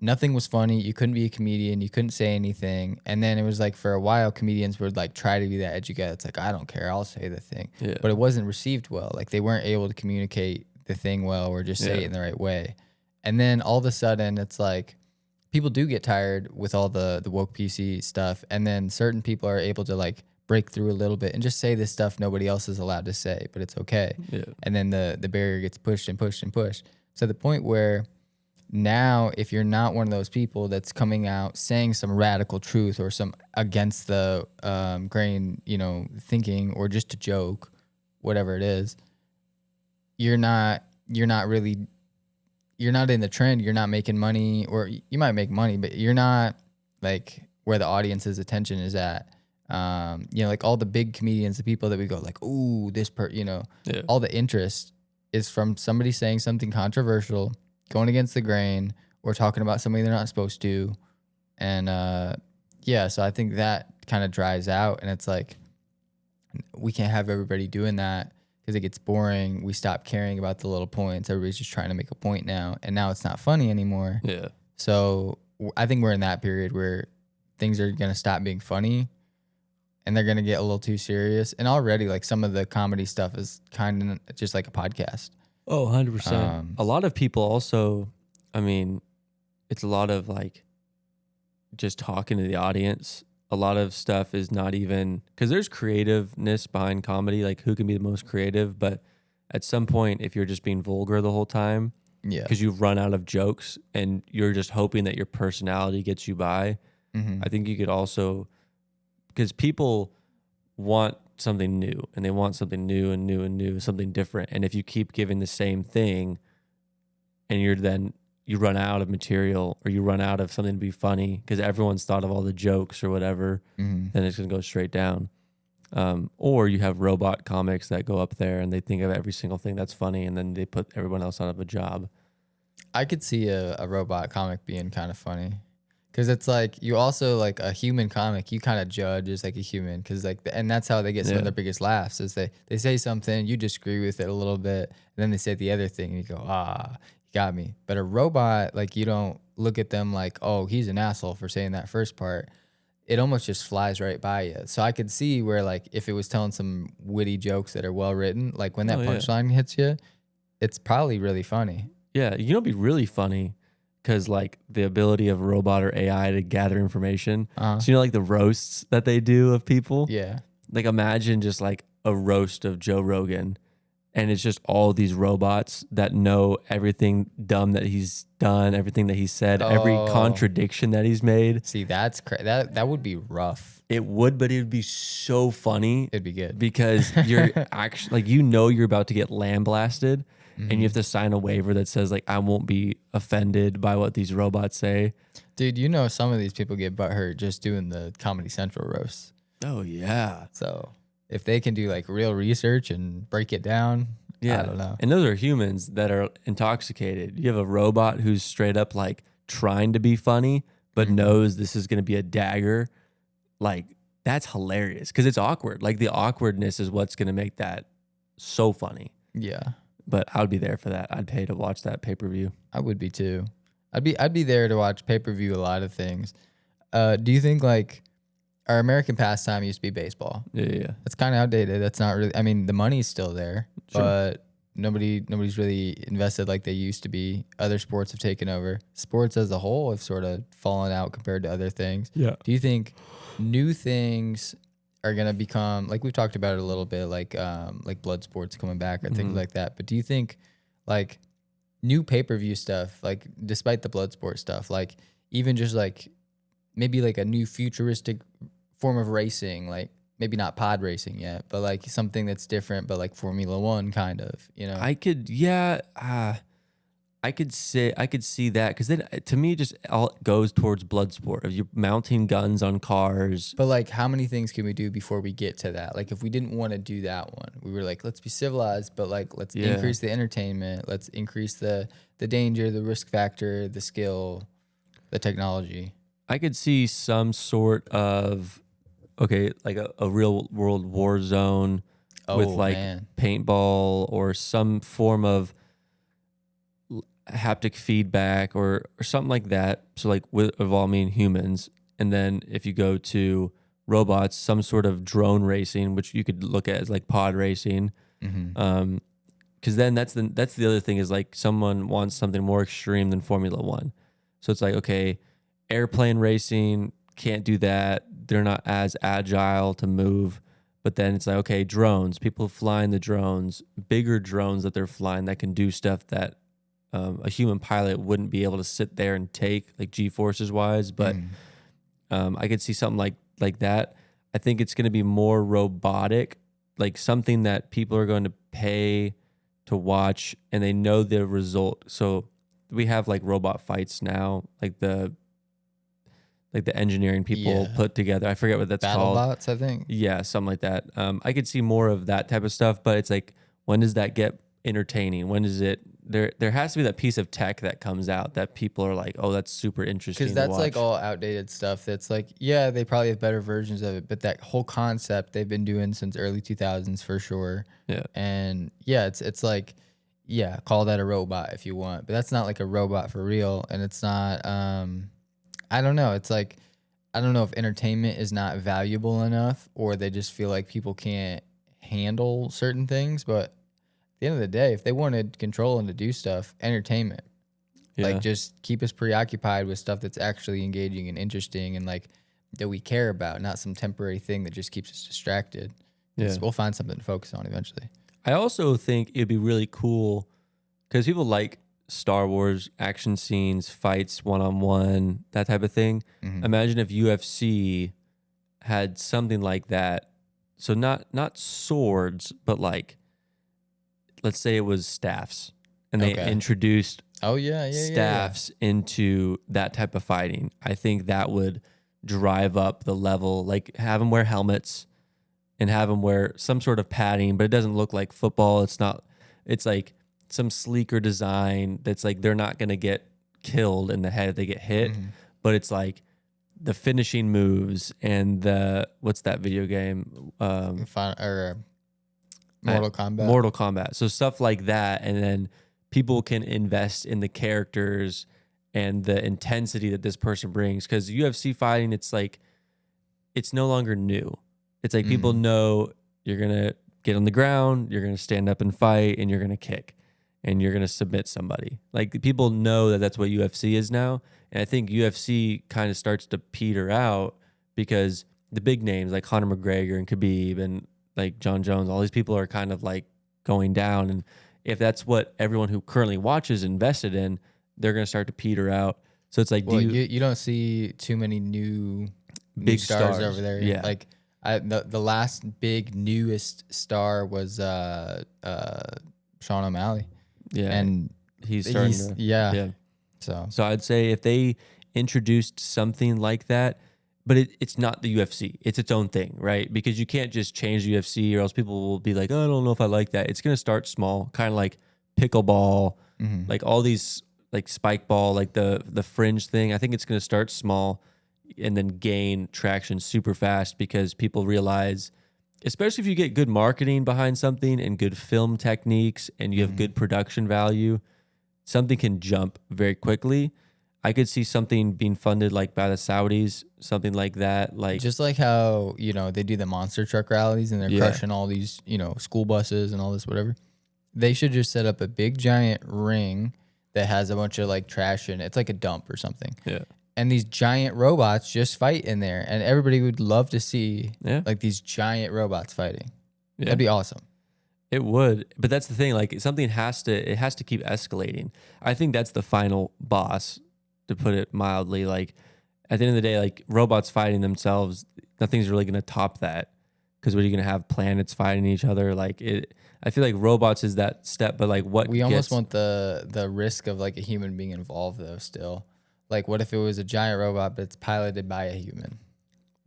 nothing was funny. You couldn't be a comedian. You couldn't say anything. And then it was like for a while, comedians would like try to be that edgy guy. It's like, I don't care. I'll say the thing. Yeah. But it wasn't received well. Like they weren't able to communicate the thing well or just say it in the right way. And then all of a sudden, it's like people do get tired with all the woke PC stuff. And then certain people are able to like break through a little bit and just say this stuff nobody else is allowed to say, but it's okay. Yeah. And then the barrier gets pushed and pushed and pushed. So the point where now, if you're not one of those people that's coming out saying some radical truth or some against the grain, you know, thinking or just a joke, whatever it is, you're not in the trend. You're not making money, or you might make money, but you're not like where the audience's attention is at. You know, like all the big comedians, the people that we go like, ooh, all the interest is from somebody saying something controversial, going against the grain, or talking about somebody they're not supposed to. And so I think that kind of dries out, and it's like we can't have everybody doing that because it gets boring. We stop caring about the little points. Everybody's just trying to make a point now, and now it's not funny anymore. Yeah. So I think we're in that period where things are going to stop being funny, and they're going to get a little too serious. And already, like, some of the comedy stuff is kind of just like a podcast. Oh, 100%. A lot of people also, I mean, it's a lot of like just talking to the audience. A lot of stuff is not even, because there's creativeness behind comedy, like who can be the most creative. But at some point, if you're just being vulgar the whole time, because you've run out of jokes and you're just hoping that your personality gets you by, I think you could also, because people want something new, and they want something new and new and new, something different. And if you keep giving the same thing and you run out of material, or you run out of something to be funny because everyone's thought of all the jokes or whatever, then it's going to go straight down. Or you have robot comics that go up there and they think of every single thing that's funny, and then they put everyone else out of a job. I could see a robot comic being kind of funny. Because it's like, you also, like, a human comic, you kind of judge as like a human. Because like, and that's how they get some of their biggest laughs, is they say something, you disagree with it a little bit, and then they say the other thing, and you go, you got me. But a robot, like, you don't look at them like, oh, he's an asshole for saying that first part. It almost just flies right by you. So I could see where, like, if it was telling some witty jokes that are well written, like when that punchline hits you, it's probably really funny. Yeah, you know, it'd be really funny. Because like the ability of robot or AI to gather information. So you know, like the roasts that they do of people. Yeah. Like imagine just like a roast of Joe Rogan, and it's just all these robots that know everything dumb that he's done, everything that he said, every contradiction that he's made. See, that's that would be rough. It would, but it would be so funny. It'd be good because you're actually like, you know, you're about to get lambasted. And you have to sign a waiver that says, like, I won't be offended by what these robots say. Dude, you know, some of these people get butthurt just doing the Comedy Central roasts. Oh, yeah. So if they can do, like, real research and break it down, I don't know. And those are humans that are intoxicated. You have a robot who's straight up, like, trying to be funny, but knows this is going to be a dagger. Like, that's hilarious because it's awkward. Like the awkwardness is what's going to make that so funny. Yeah. But I would be there for that. I'd pay to watch that pay-per-view. I would be too. I'd be there to watch pay-per-view a lot of things. Do you think like our American pastime used to be baseball? Yeah. That's kind of outdated. That's not really, I mean, the money's still there, Sure. but nobody's really invested like they used to be. Other sports have taken over. Sports as a whole have sort of fallen out compared to other things. Yeah. Do you think new things are gonna become, like we've talked about it a little bit, like blood sports coming back or things like that? But do you think like new pay-per-view stuff, like despite the blood sport stuff, like even just like maybe like a new futuristic form of racing, like maybe not pod racing yet, but like something that's different, but like Formula One kind of, you know? I could see that because then to me, just all goes towards blood sport of you mounting guns on cars. But like, how many things can we do before we get to that? Like, if we didn't want to do that one, we were like, let's be civilized, but like, let's increase the entertainment, let's increase the danger, the risk factor, the skill, the technology. I could see some sort of like a real world war zone with like paintball or some form of haptic feedback or something like that. So like of all mean humans. And then if you go to robots, some sort of drone racing, which you could look at as like pod racing. Because then that's the other thing is like someone wants something more extreme than Formula One. So it's like, okay, airplane racing, can't do that. They're not as agile to move. But then it's like, okay, drones, people flying the drones, bigger drones that they're flying that can do stuff that a human pilot wouldn't be able to sit there and take, like G-forces wise. But I could see something like that. I think it's going to be more robotic, like something that people are going to pay to watch and they know the result. So we have like robot fights now, like the engineering people put together. I forget what that's called. BattleBots, I think. Yeah, something like that. I could see more of that type of stuff, but it's like, when does that get entertaining? When is it? There has to be that piece of tech that comes out that people are like, oh, that's super interesting. Because that's like all outdated stuff. That's like, yeah, they probably have better versions of it, but that whole concept they've been doing since early 2000s for sure. Yeah. And yeah, it's like, yeah, call that a robot if you want, but that's not like a robot for real. And it's not, I don't know. It's like, I don't know if entertainment is not valuable enough or they just feel like people can't handle certain things. But at the end of the day, if they wanted control and to do stuff, entertainment, like just keep us preoccupied with stuff that's actually engaging and interesting and like that we care about, not some temporary thing that just keeps us distracted. We'll find something to focus on eventually. I also think it'd be really cool because people like Star Wars action scenes, fights, one-on-one, that type of thing. Imagine if UFC had something like that. So not swords, but like, let's say it was staffs and they introduced staffs into that type of fighting. I think that would drive up the level, like have them wear helmets and have them wear some sort of padding, but it doesn't look like football. It's like some sleeker design that's like they're not going to get killed in the head if they get hit, but it's like the finishing moves and what's that video game? Mortal Kombat. Mortal Kombat. So stuff like that, and then people can invest in the characters and the intensity that this person brings. Because UFC fighting, it's like it's no longer new. It's like people know you're gonna get on the ground, you're gonna stand up and fight, and you're gonna kick, and you're gonna submit somebody. Like people know that that's what UFC is now, and I think UFC kind of starts to peter out because the big names like Conor McGregor and Khabib and like John Jones, all these people are kind of like going down. And if that's what everyone who currently watches invested in, they're going to start to peter out. So it's like, you don't see too many big stars over there. Yeah. Like the last big newest star was Sean O'Malley. Yeah. And he's starting to. So I'd say if they introduced something like that, but it's not the UFC. It's its own thing, right? Because you can't just change the UFC or else people will be like, oh, I don't know if I like that. It's going to start small, kind of like pickleball, like all these like spike ball, like the fringe thing. I think it's going to start small. and then gain traction super fast because people realize, especially if you get good marketing behind something and good film techniques and you have good production value, something can jump very quickly. I could see something being funded like by the Saudis, something like that. Like just like how, you know, they do the monster truck rallies and they're Yeah. crushing all these, you know, school buses and all this, whatever. They should just set up a big giant ring that has a bunch of like trash in it. It's like a dump or something. Yeah. And these giant robots just fight in there. And everybody would love to see Yeah. like these giant robots fighting. Yeah. That'd be awesome. It would, but that's the thing. Like something has to keep escalating. I think that's the final boss, to put it mildly. Like at the end of the day, like robots fighting themselves, nothing's really going to top that. Because what are you going to have, planets fighting each other? Like it. I feel like robots is that step, but like what we almost want the risk of like a human being involved though. Still, like what if it was a giant robot but it's piloted by a human?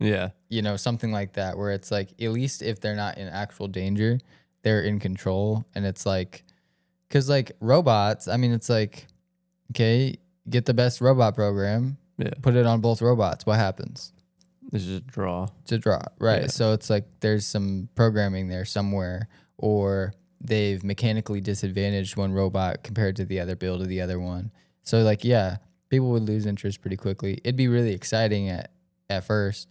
Yeah, You know, something like that, where it's like at least if they're not in actual danger, they're in control. And it's like, because like robots, I mean, it's like, okay, get the best robot program, put it on both robots. What happens? this is a draw. It's a draw, right? Yeah. So it's like there's some programming there somewhere, or they've mechanically disadvantaged one robot compared to the other build of the other one. So like, yeah, people would lose interest pretty quickly. It'd be really exciting at first.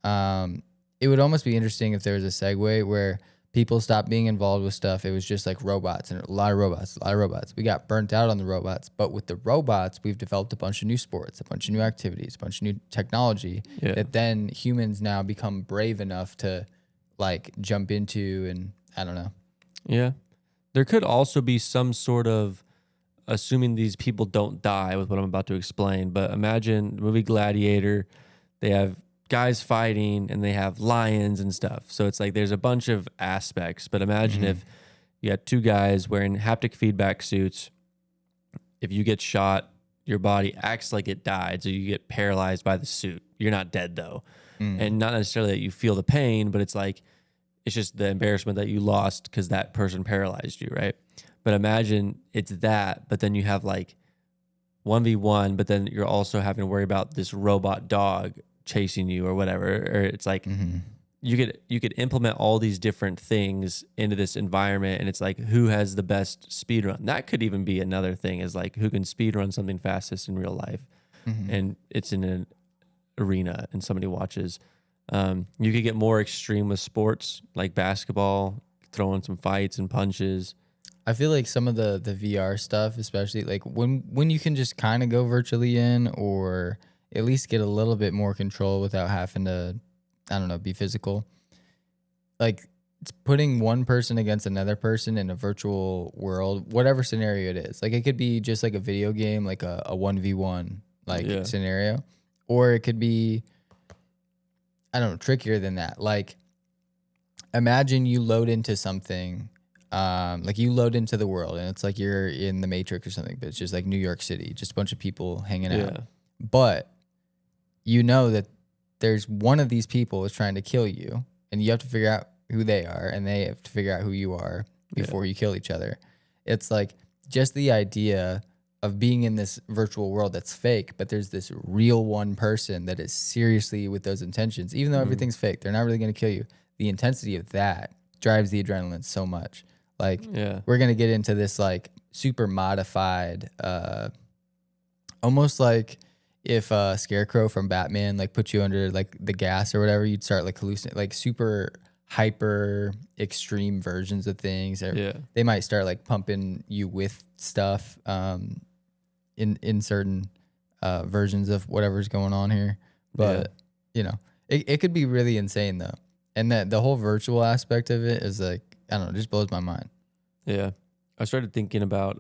It would almost be interesting if there was a segue where people stopped being involved with stuff. It was just like robots and a lot of robots. We got burnt out on the robots, but with the robots, we've developed a bunch of new sports, a bunch of new activities, a bunch of new technology that then humans now become brave enough to like jump into. And I don't know. Yeah. There could also be some sort of, assuming these people don't die with what I'm about to explain, but imagine the movie Gladiator, they have guys fighting and they have lions and stuff. So it's like there's a bunch of aspects, but imagine if you had two guys wearing haptic feedback suits. If you get shot, your body acts like it died, so you get paralyzed by the suit. You're not dead though. And not necessarily that you feel the pain, but it's like, it's just the embarrassment that you lost because that person paralyzed you, right? But imagine it's that, but then you have like 1v1, but then you're also having to worry about this robot dog chasing you or whatever. Or it's like you could implement all these different things into this environment, and it's like who has the best speed run. That could even be another thing, is like who can speed run something fastest in real life. And it's in an arena and somebody watches. You could get more extreme with sports like basketball, throwing some fights and punches. I feel like some of the VR stuff, especially like when you can just kind of go virtually in, or at least get a little bit more control without having to, I don't know, be physical. Like it's putting one person against another person in a virtual world, whatever scenario it is. Like it could be just like a video game, like a 1v1 like scenario, or it could be, I don't know, trickier than that. Like imagine you load into something, like you load into the world and it's like you're in the Matrix or something, but it's just like New York City, just a bunch of people hanging out. But you know that there's one of these people is trying to kill you, and you have to figure out who they are, and they have to figure out who you are before you kill each other. It's like just the idea of being in this virtual world that's fake, but there's this real one person that is seriously with those intentions, even though everything's fake. They're not really going to kill you. The intensity of that drives the adrenaline so much. Like we're going to get into this like super modified, almost like if Scarecrow from Batman like put you under like the gas or whatever, you'd start like hallucinating, like super hyper extreme versions of things. They might start like pumping you with stuff in certain versions of whatever's going on here. But you know, it could be really insane though. And that the whole virtual aspect of it is like, I don't know, just blows my mind. Yeah. I started thinking about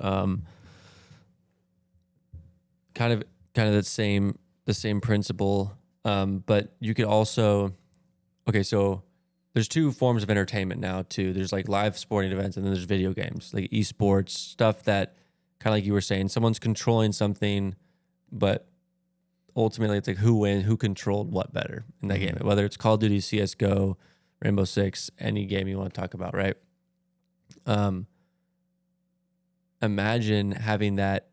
kind of the same principle. But you could also, okay, so there's two forms of entertainment now too. There's like live sporting events, and then there's video games, like esports, stuff that kind of like you were saying, someone's controlling something, but ultimately it's like who controlled what better in that game, whether it's Call of Duty, CSGO, Rainbow Six, any game you want to talk about, right? Imagine having that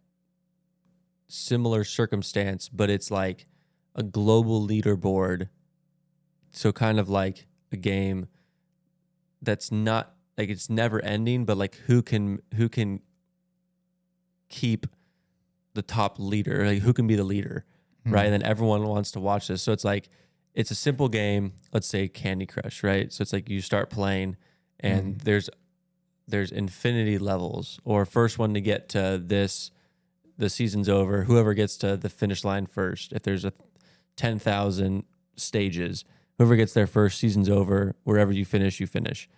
similar circumstance, but it's like a global leaderboard. So kind of like a game that's not like it's never ending, but like who can keep the top leader, like who can be the leader, right? And then everyone wants to watch this. So it's like it's a simple game, let's say Candy Crush, right? So it's like you start playing and there's infinity levels, or first one to get to this, the season's over, whoever gets to the finish line first. If there's a 10,000 stages, whoever gets there first, season's over. Wherever you finish, you finish.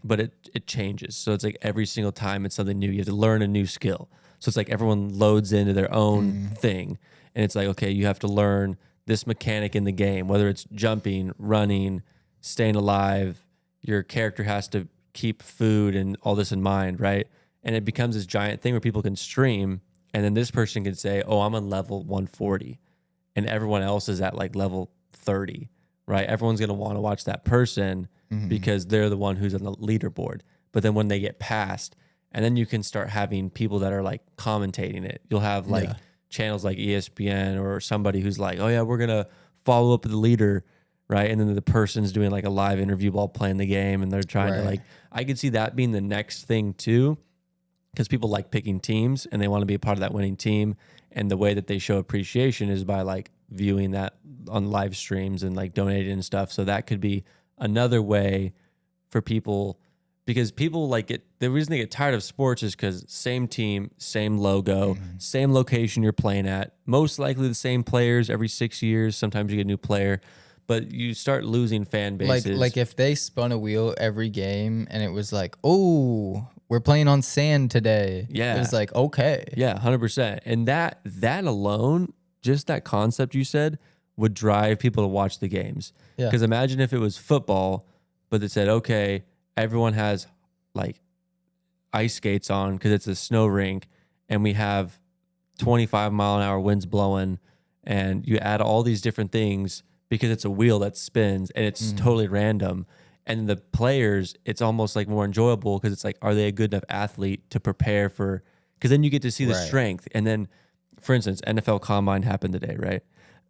But it changes. So it's like every single time it's something new. You have to learn a new skill. So it's like everyone loads into their own thing. And it's like, okay, you have to learn this mechanic in the game, whether it's jumping, running, staying alive. Your character has to keep food and all this in mind, right? And it becomes this giant thing where people can stream. And then this person can say, oh, I'm on level 140. And everyone else is at like level 30, right? Everyone's going to want to watch that person because they're the one who's on the leaderboard. But then when they get past, and then you can start having people that are like commentating it. You'll have like channels like ESPN or somebody who's like, oh yeah, we're going to follow up with the leader, right? And then the person's doing like a live interview while playing the game, and they're trying to like, I could see that being the next thing too, because people like picking teams and they want to be a part of that winning team. And the way that they show appreciation is by like viewing that on live streams and like donating and stuff. So that could be another way for people, because people like it. The reason they get tired of sports is because same team, same logo, same location you're playing at, most likely the same players every 6 years. Sometimes you get a new player, but you start losing fan bases. Like if they spun a wheel every game and it was like, oh, we're playing on sand today. Yeah. It was like, okay. Yeah, 100%. And that alone, just that concept you said, would drive people to watch the games. Yeah. Because imagine if it was football, but it said, okay, everyone has like ice skates on because it's a snow rink, and we have 25-mile-an-hour winds blowing, and you add all these different things because it's a wheel that spins and it's totally random. And the players, it's almost like more enjoyable because it's like, are they a good enough athlete to prepare for? Because then you get to see the strength. And then, for instance, NFL Combine happened today, right?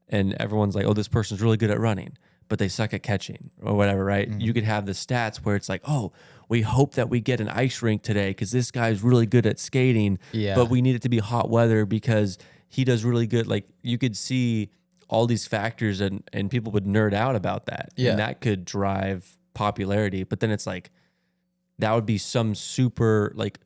And everyone's like, oh, this person's really good at running, but they suck at catching or whatever, right? You could have the stats where it's like, oh, we hope that we get an ice rink today because this guy's really good at skating, but we need it to be hot weather because he does really good. Like you could see all these factors, and people would nerd out about that. Yeah. And that could drive popularity. But then it's like, that would be some super, like,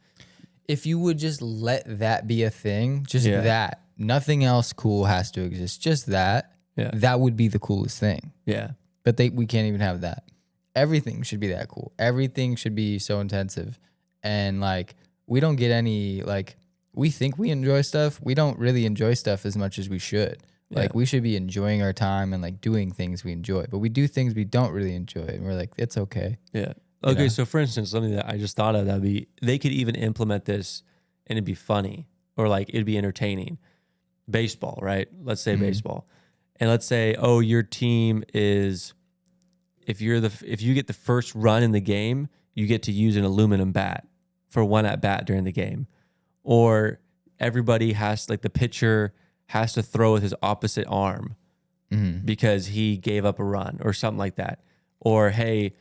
if you would just let that be a thing, just that, nothing else cool has to exist, just that, that would be the coolest thing. Yeah. But we can't even have that. Everything should be that cool. Everything should be so intensive. And like, we don't get any, like, we think we enjoy stuff. We don't really enjoy stuff as much as we should. Like we should be enjoying our time and like doing things we enjoy, but we do things we don't really enjoy, and we're like, it's okay. Yeah. Okay. So for instance, something that I just thought of, that'd be, they could even implement this and it'd be funny, or like it'd be entertaining. Baseball, right? Let's say baseball. And let's say, oh, your team is, if you get the first run in the game, you get to use an aluminum bat for one at bat during the game. Or everybody has, like the pitcher has to throw with his opposite arm because he gave up a run or something like that. Or, hey,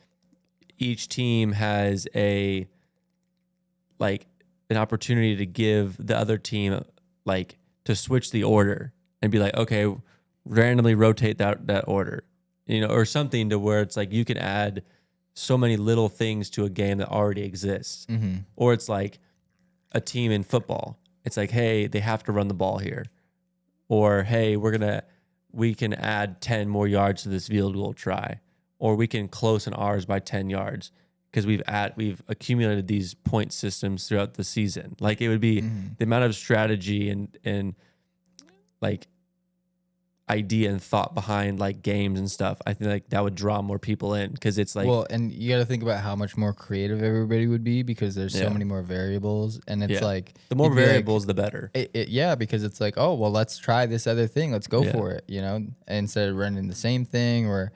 each team has an opportunity to give the other team, like, to switch the order and be like, okay, randomly rotate that order, or something, to where it's like you can add so many little things to a game that already exists. Or it's like a team in football. It's like, hey, they have to run the ball here. Or, hey, we can add 10 more yards to this field goal try. Or we can close in ours by 10 yards because we've accumulated these point systems throughout the season. Like, it would be the amount of strategy and like idea and thought behind like games and stuff. I think like that would draw more people in, because it's like, well, and you got to think about how much more creative everybody would be, because there's so many more variables, and it's like the more variables, the better. Because it's like, oh, well, let's try this other thing. Let's go for it, instead of running the same thing or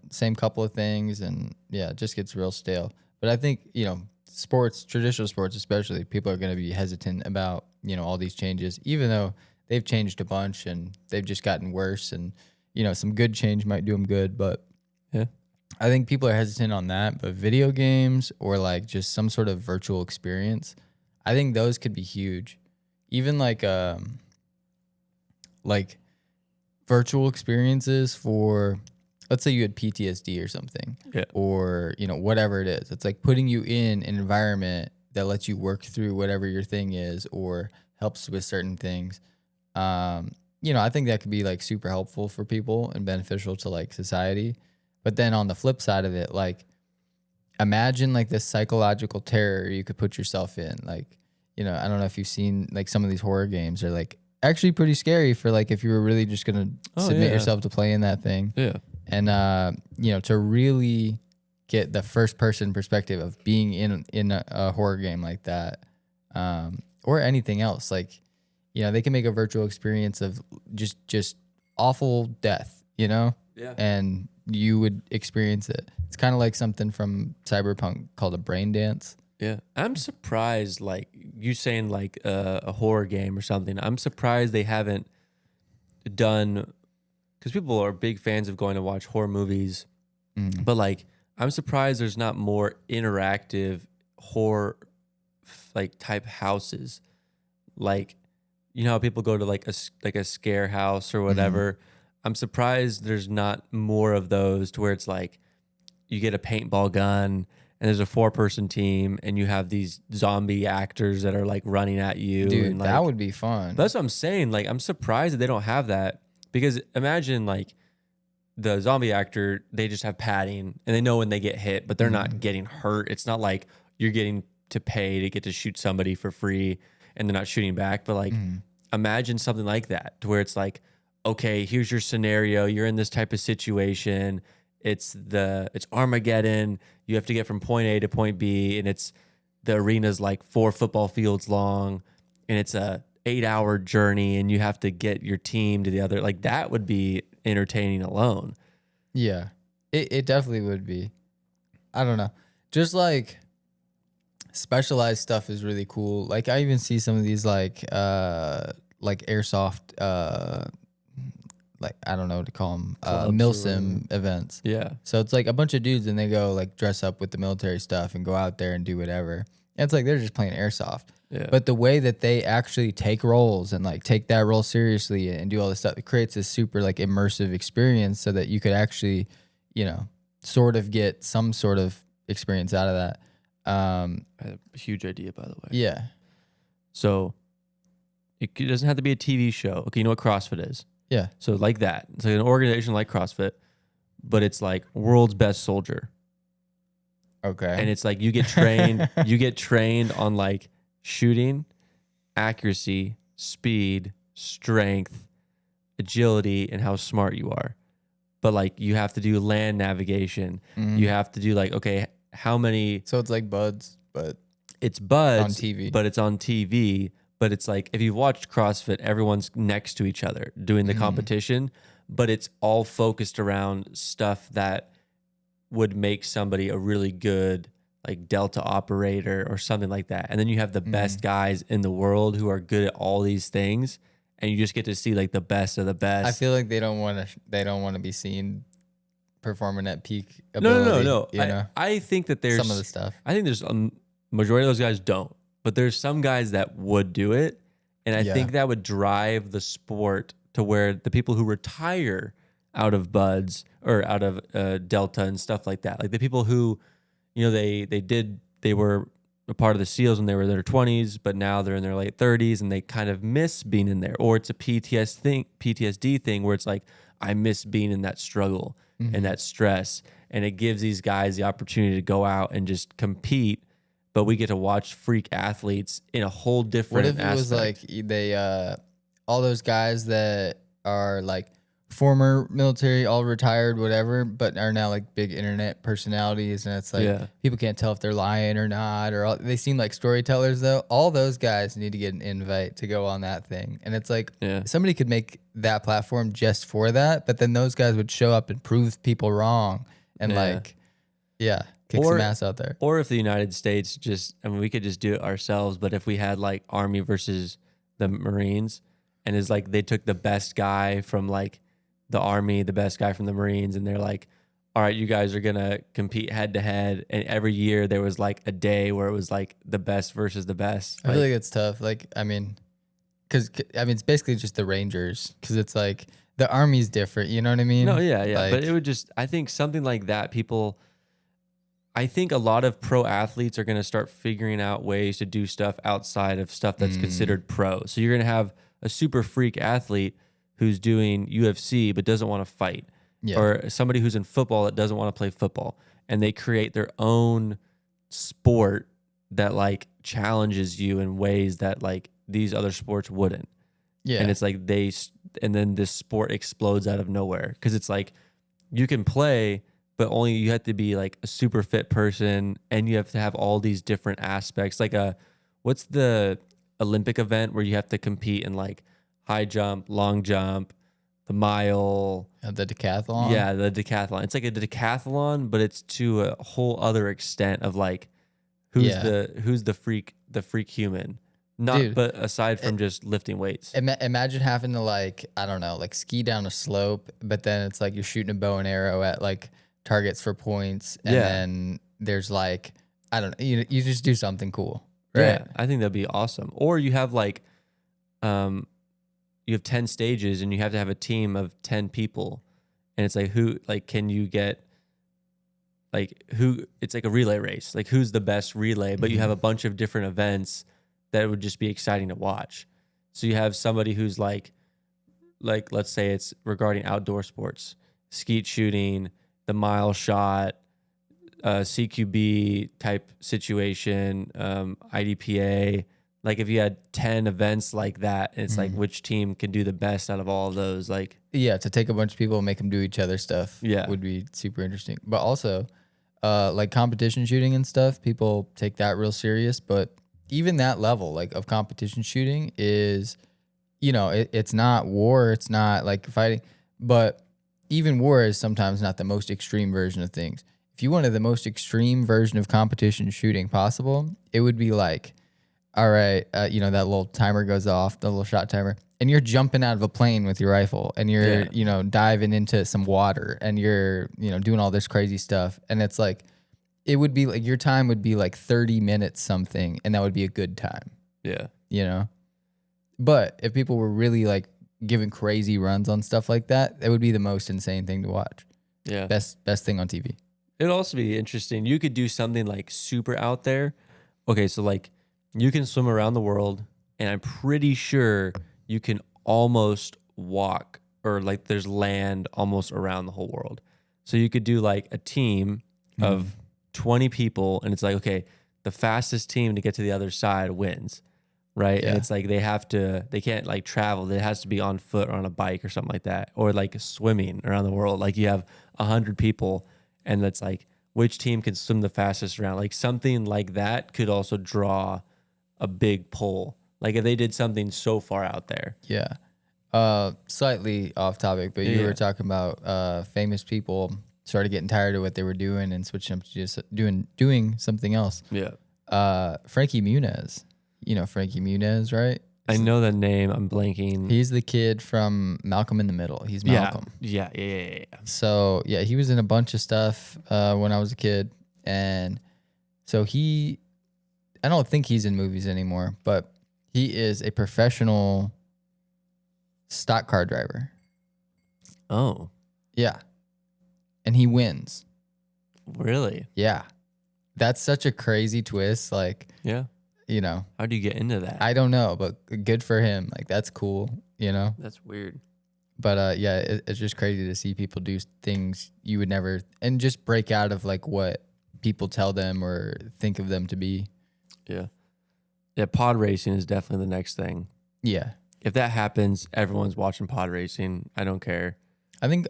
same couple of things, and it just gets real stale. But I think sports, traditional sports especially, people are going to be hesitant about all these changes, even though they've changed a bunch and they've just gotten worse. And some good change might do them good, but Yeah. I think people are hesitant on that. But video games or like just some sort of virtual experience, I think those could be huge. Even like virtual experiences for, let's say you had PTSD or something, Yeah. or whatever it is. It's like putting you in an environment that lets you work through whatever your thing is or helps with certain things. I think that could be like super helpful for people and beneficial to like society. But then on the flip side of it, like imagine like this psychological terror you could put yourself in. Like, I don't know if you've seen like some of these horror games are like actually pretty scary for like if you were really just gonna submit yourself to playing that thing. Yeah. And to really get the first person perspective of being in a horror game like that, or anything else. Like, they can make a virtual experience of just awful death, Yeah. and you would experience it. It's kind of like something from Cyberpunk called a brain dance. Yeah. I'm surprised, like you saying like a horror game or something. I'm surprised they haven't done, because people are big fans of going to watch horror movies, but like I'm surprised there's not more interactive horror like type houses. Like, how people go to like a scare house or whatever. I'm surprised there's not more of those to where it's like you get a paintball gun and there's a 4-person team and you have these zombie actors that are like running at you. Dude, and like, that would be fun. that's what I'm saying. Like, I'm surprised that they don't have that, because imagine like the zombie actor, they just have padding and they know when they get hit, but they're not getting hurt. It's not like you're getting to pay to get to shoot somebody for free and they're not shooting back. But like, imagine something like that to where it's like, okay, here's your scenario. You're in this type of situation. It's Armageddon. You have to get from point A to point B, and the arena's like 4 football fields long, and it's a 8-hour journey, and you have to get your team to the other. Like, that would be entertaining alone. Yeah, it definitely would be. I don't know. Just like specialized stuff is really cool. Like I even see some of these like airsoft, like I don't know what to call them, milsim events. Yeah. So it's like a bunch of dudes and they go like dress up with the military stuff and go out there and do whatever. And it's like they're just playing airsoft. Yeah. But the way that they actually take roles and like take that role seriously and do all this stuff, it creates this super like immersive experience so that you could actually, sort of get some sort of experience out of that. A huge idea, by the way. Yeah. So it doesn't have to be a TV show. Okay, you know what CrossFit is? Yeah. So like that. It's like an organization like CrossFit, but it's like world's best soldier. Okay. And it's like you get trained on like shooting, accuracy, speed, strength, agility, and how smart you are. But like you have to do land navigation. You have to do like, okay, how many. So it's like Buds, but it's Buds on TV. But it's on TV. But it's like if you've watched CrossFit, everyone's next to each other doing the competition, but it's all focused around stuff that would make somebody a really good like Delta operator or something like that. And then you have the best guys in the world who are good at all these things, and you just get to see like the best of the best. I feel like they don't want to be seen performing at peak ability. No. I think that there's some of the stuff. I think there's a majority of those guys don't. But there's some guys that would do it. And I think that would drive the sport to where the people who retire out of Buds or out of Delta and stuff like that, like the people who, they were a part of the SEALs when they were in their 20s, but now they're in their late 30s and they kind of miss being in there. Or it's a PTSD thing where it's like, I miss being in that struggle and that stress. And it gives these guys the opportunity to go out and just compete. But we get to watch freak athletes in a whole different aspect. What if it was like they, all those guys that are like former military, all retired, whatever, but are now like big internet personalities, and it's like people can't tell if they're lying or not, or they seem like storytellers though. All those guys need to get an invite to go on that thing, and it's like somebody could make that platform just for that, but then those guys would show up and prove people wrong, and kick some ass out there. Or if the United States we could just do it ourselves, but if we had like Army versus the Marines, and is like they took the best guy from like the Army, the best guy from the Marines, and they're like, all right, you guys are gonna compete head to head. And every year there was like a day where it was like the best versus the best. I feel like it's tough. Like, I mean, because it's basically just the Rangers. Because it's like the Army's different. You know what I mean? No, yeah, yeah. Like, But it would just, I think something like that, I think a lot of pro athletes are going to start figuring out ways to do stuff outside of stuff that's considered pro. So you're going to have a super freak athlete who's doing UFC but doesn't want to fight. Yeah. Or somebody who's in football that doesn't want to play football. And they create their own sport that like challenges you in ways that like these other sports wouldn't. Yeah. And it's like and then this sport explodes out of nowhere. Because it's like you can play, but only you have to be like a super fit person, and you have to have all these different aspects. Like what's the Olympic event where you have to compete in like high jump, long jump, the mile, the decathlon. Yeah, the decathlon. It's like a decathlon, but it's to a whole other extent of like who's the freak human. Not, Dude, but aside from just lifting weights. Imagine having to like, I don't know, like ski down a slope, but then it's like you're shooting a bow and arrow at like targets for points, and then there's like, I don't know, you just do something cool, right? Yeah, I think that'd be awesome. Or you have like, you have 10 stages, and you have to have a team of 10 people, and it's like can you get like it's like a relay race, like who's the best relay, but you have a bunch of different events that would just be exciting to watch. So you have somebody who's like let's say it's regarding outdoor sports, skeet shooting, the mile shot, CQB type situation, IDPA. Like if you had 10 events like that, and it's like which team can do the best out of all of those. Like, yeah, to take a bunch of people and make them do each other stuff would be super interesting. But also like competition shooting and stuff, people take that real serious, but even that level like of competition shooting is, you know, it's not war, it's not like fighting, but even war is sometimes not the most extreme version of things. If you wanted the most extreme version of competition shooting possible, it would be like, all right, you know, that little timer goes off, the little shot timer, and you're jumping out of a plane with your rifle, and you're, you know, diving into some water, and you're, you know, doing all this crazy stuff. And it's like, it would be like your time would be like 30 minutes something, and that would be a good time. Yeah. You know? But if people were really like giving crazy runs on stuff like that, it would be the most insane thing to watch. Yeah. Best thing on TV. It'd also be interesting. You could do something like super out there. Okay, so like you can swim around the world, and I'm pretty sure you can almost walk, or like there's land almost around the whole world. So you could do like a team of 20 people, and it's like, okay, the fastest team to get to the other side wins, right? Yeah. And it's like they can't like travel. It has to be on foot or on a bike or something like that, or like swimming around the world. Like you have 100 people, and that's like which team can swim the fastest around. Like something like that could also draw a big pull. Like if they did something so far out there. Yeah. Slightly off topic, but you were talking about famous people started getting tired of what they were doing and switching up to just doing something else. Yeah. Frankie Muniz. You know Frankie Muniz, right? I know that name. I'm blanking. He's the kid from Malcolm in the Middle. He's Malcolm. Yeah. So yeah, he was in a bunch of stuff when I was a kid, and so I don't think he's in movies anymore, but he is a professional stock car driver. Oh. Yeah. And he wins. Really? Yeah. That's such a crazy twist. Like, yeah. You know. How do you get into that? I don't know, but good for him. Like, that's cool, you know? That's weird. But yeah, it's just crazy to see people do things you would never, and just break out of like what people tell them or think of them to be. Yeah. Yeah, pod racing is definitely the next thing. Yeah. If that happens, everyone's watching pod racing. I don't care. I think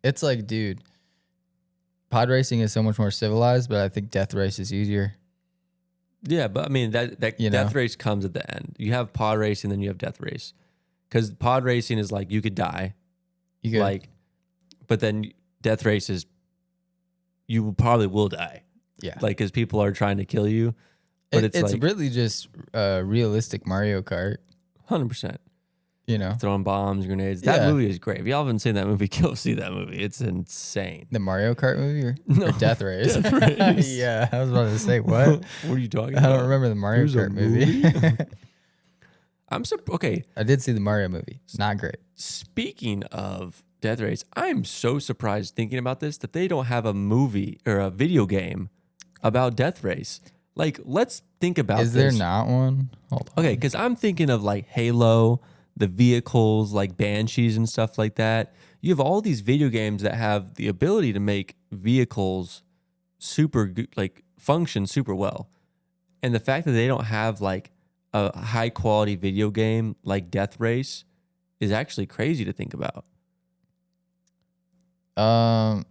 it's like, dude, pod racing is so much more civilized, but I think death race is easier. Yeah, but I mean, that death race comes at the end. You have pod racing, then you have death race. Because pod racing is like you could die. You could. Like, but then death race is you probably will die. Yeah. Like, because people are trying to kill you. But It's like, really just realistic Mario Kart. 100%. you know, throwing bombs, grenades. That Yeah. movie is great. If y'all haven't seen that movie, go see that movie. It's insane. the Mario Kart movie or, No, or Death Race. Death Race. Yeah, I was about to say what. What are you talking I about? don't remember the Mario There's a Kart movie. Okay. I did see the Mario movie. Not great. Speaking of Death Race, I'm so surprised thinking about this that they don't have a movie or a video game about Death Race. Like, let's think about Is this. there not one? Hold on. Okay, because I'm thinking of like Halo, the vehicles, like Banshees and stuff like that. You have all these video games that have the ability to make vehicles like function super well. And the fact that they don't have like a high quality video game like Death Race is actually crazy to think about. I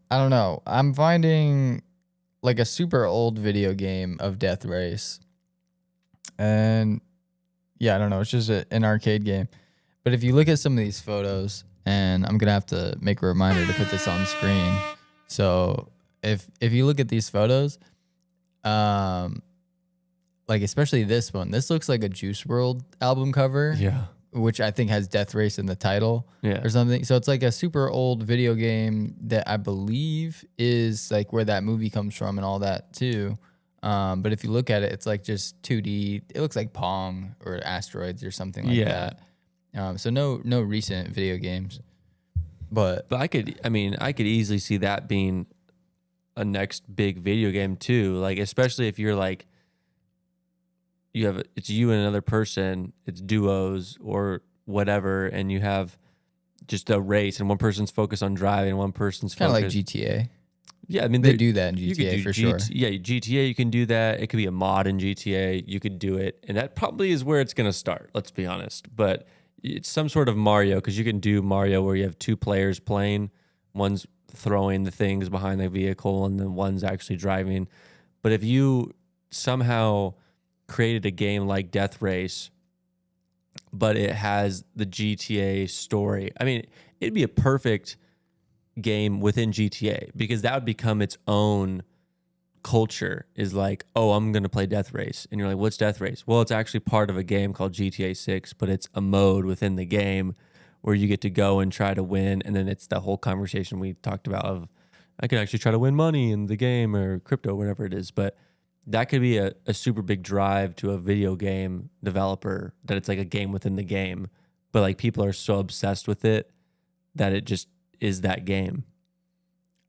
don't know. I'm finding like a super old video game of Death Race. And yeah, I don't know. It's just an arcade game. But if you look at some of these photos, and I'm going to have to make a reminder to put this on screen. So if you look at these photos, like especially this one, this looks like a Juice WRLD album cover. Yeah. Which I think has Death Race in the title or something. So it's like a super old video game that I believe is like where that movie comes from and all that too. But if you look at it, it's like just 2D. It looks like Pong or Asteroids or something like that. So no recent video games. But I could easily see that being a next big video game too. Like, especially if you're like, it's you and another person, it's duos or whatever, and you have just a race and one person's focused on driving, one person's kind of like focused. GTA. Yeah, I mean, they do that in GTA for sure. Yeah, GTA, you can do that. It could be a mod in GTA. You could do it. And that probably is where it's going to start, let's be honest. But it's some sort of Mario, because you can do Mario where you have two players playing. One's throwing the things behind the vehicle and then one's actually driving. But if you somehow created a game like Death Race, but it has the GTA story, I mean, it'd be a perfect game within GTA, because that would become its own culture. Is like, oh, I'm going to play Death Race. And you're like, what's Death Race? Well, it's actually part of a game called GTA 6, but it's a mode within the game where you get to go and try to win. And then it's the whole conversation we talked about of, I can actually try to win money in the game or crypto, whatever it is. But that could be a super big drive to a video game developer, that it's like a game within the game. But like, people are so obsessed with it that it just is that game.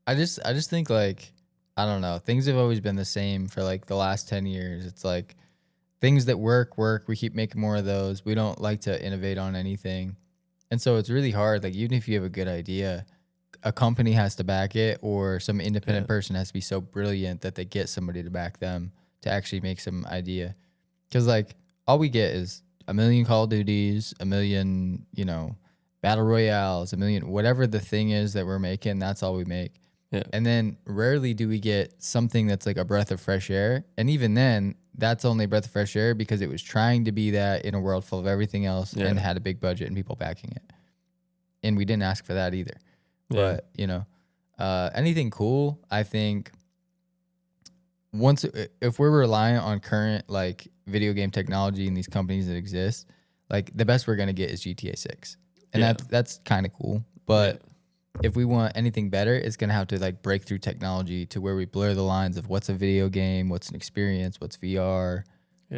I just think like, I don't know, things have always been the same for like the last 10 years. It's like things that work. We keep making more of those. We don't like to innovate on anything. And so it's really hard. Like, even if you have a good idea, a company has to back it, or some independent person has to be so brilliant that they get somebody to back them to actually make some idea. Because like, all we get is a million Call of Duties, a million, battle royales, a million, whatever the thing is that we're making, that's all we make. Yeah. And then rarely do we get something that's like a breath of fresh air. And even then, that's only a breath of fresh air because it was trying to be that in a world full of everything else and had a big budget and people backing it. And we didn't ask for that either. Yeah. But, anything cool, I think if we're reliant on current like video game technology and these companies that exist, like the best we're going to get is GTA 6. And that's kind of cool. But if we want anything better, it's going to have to like break through technology to where we blur the lines of what's a video game, what's an experience, what's VR,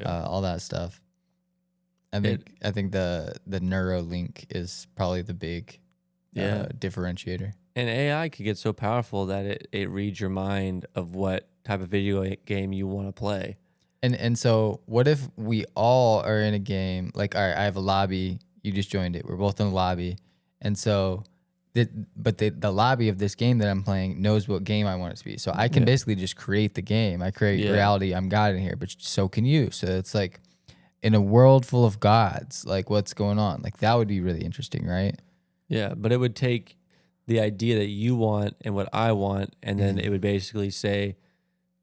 all that stuff. I think the Neuralink is probably the big differentiator. And AI could get so powerful that it reads your mind of what type of video game you want to play. And so what if we all are in a game, like, all right, I have a lobby, you just joined it, we're both in the lobby. And so the lobby of this game that I'm playing knows what game I want it to be. So I can basically just create the game. I create reality. I'm God in here, but so can you. So it's like in a world full of gods, like what's going on? Like that would be really interesting, right? Yeah, but it would take the idea that you want and what I want, and then it would basically say,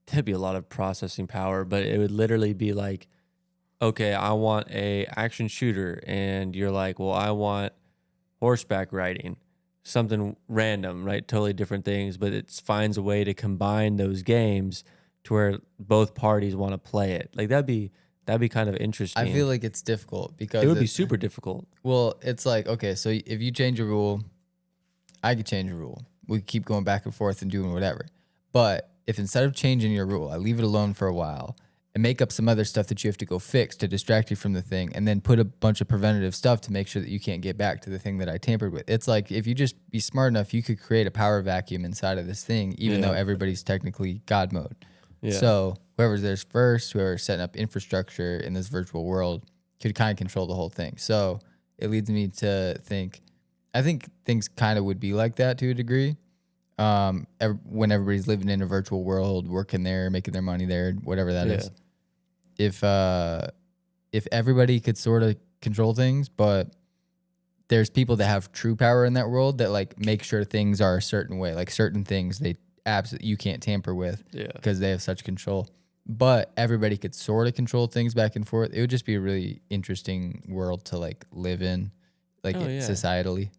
there'd be a lot of processing power, but it would literally be like, okay, I want a action shooter, and you're like, well, I want horseback riding, something random, right? Totally different things, but it finds a way to combine those games to where both parties want to play it. Like that'd be That'd be kind of interesting. I feel like it's difficult because it would be super difficult. Well, it's like, okay, so if you change a rule, I could change a rule. We could keep going back and forth and doing whatever. But if instead of changing your rule, I leave it alone for a while and make up some other stuff that you have to go fix to distract you from the thing, and then put a bunch of preventative stuff to make sure that you can't get back to the thing that I tampered with. It's like, if you just be smart enough, you could create a power vacuum inside of this thing, even though everybody's technically God mode. Yeah. So whoever's there's first, whoever's setting up infrastructure in this virtual world could kind of control the whole thing. So it leads me to think, I think things kind of would be like that to a degree. When everybody's living in a virtual world, working there, making their money there, whatever that is. If everybody could sort of control things, but there's people that have true power in that world that like make sure things are a certain way, like certain things they absolutely you can't tamper with because they have such control. But everybody could sort of control things back and forth. It would just be a really interesting world to like live in, like societally.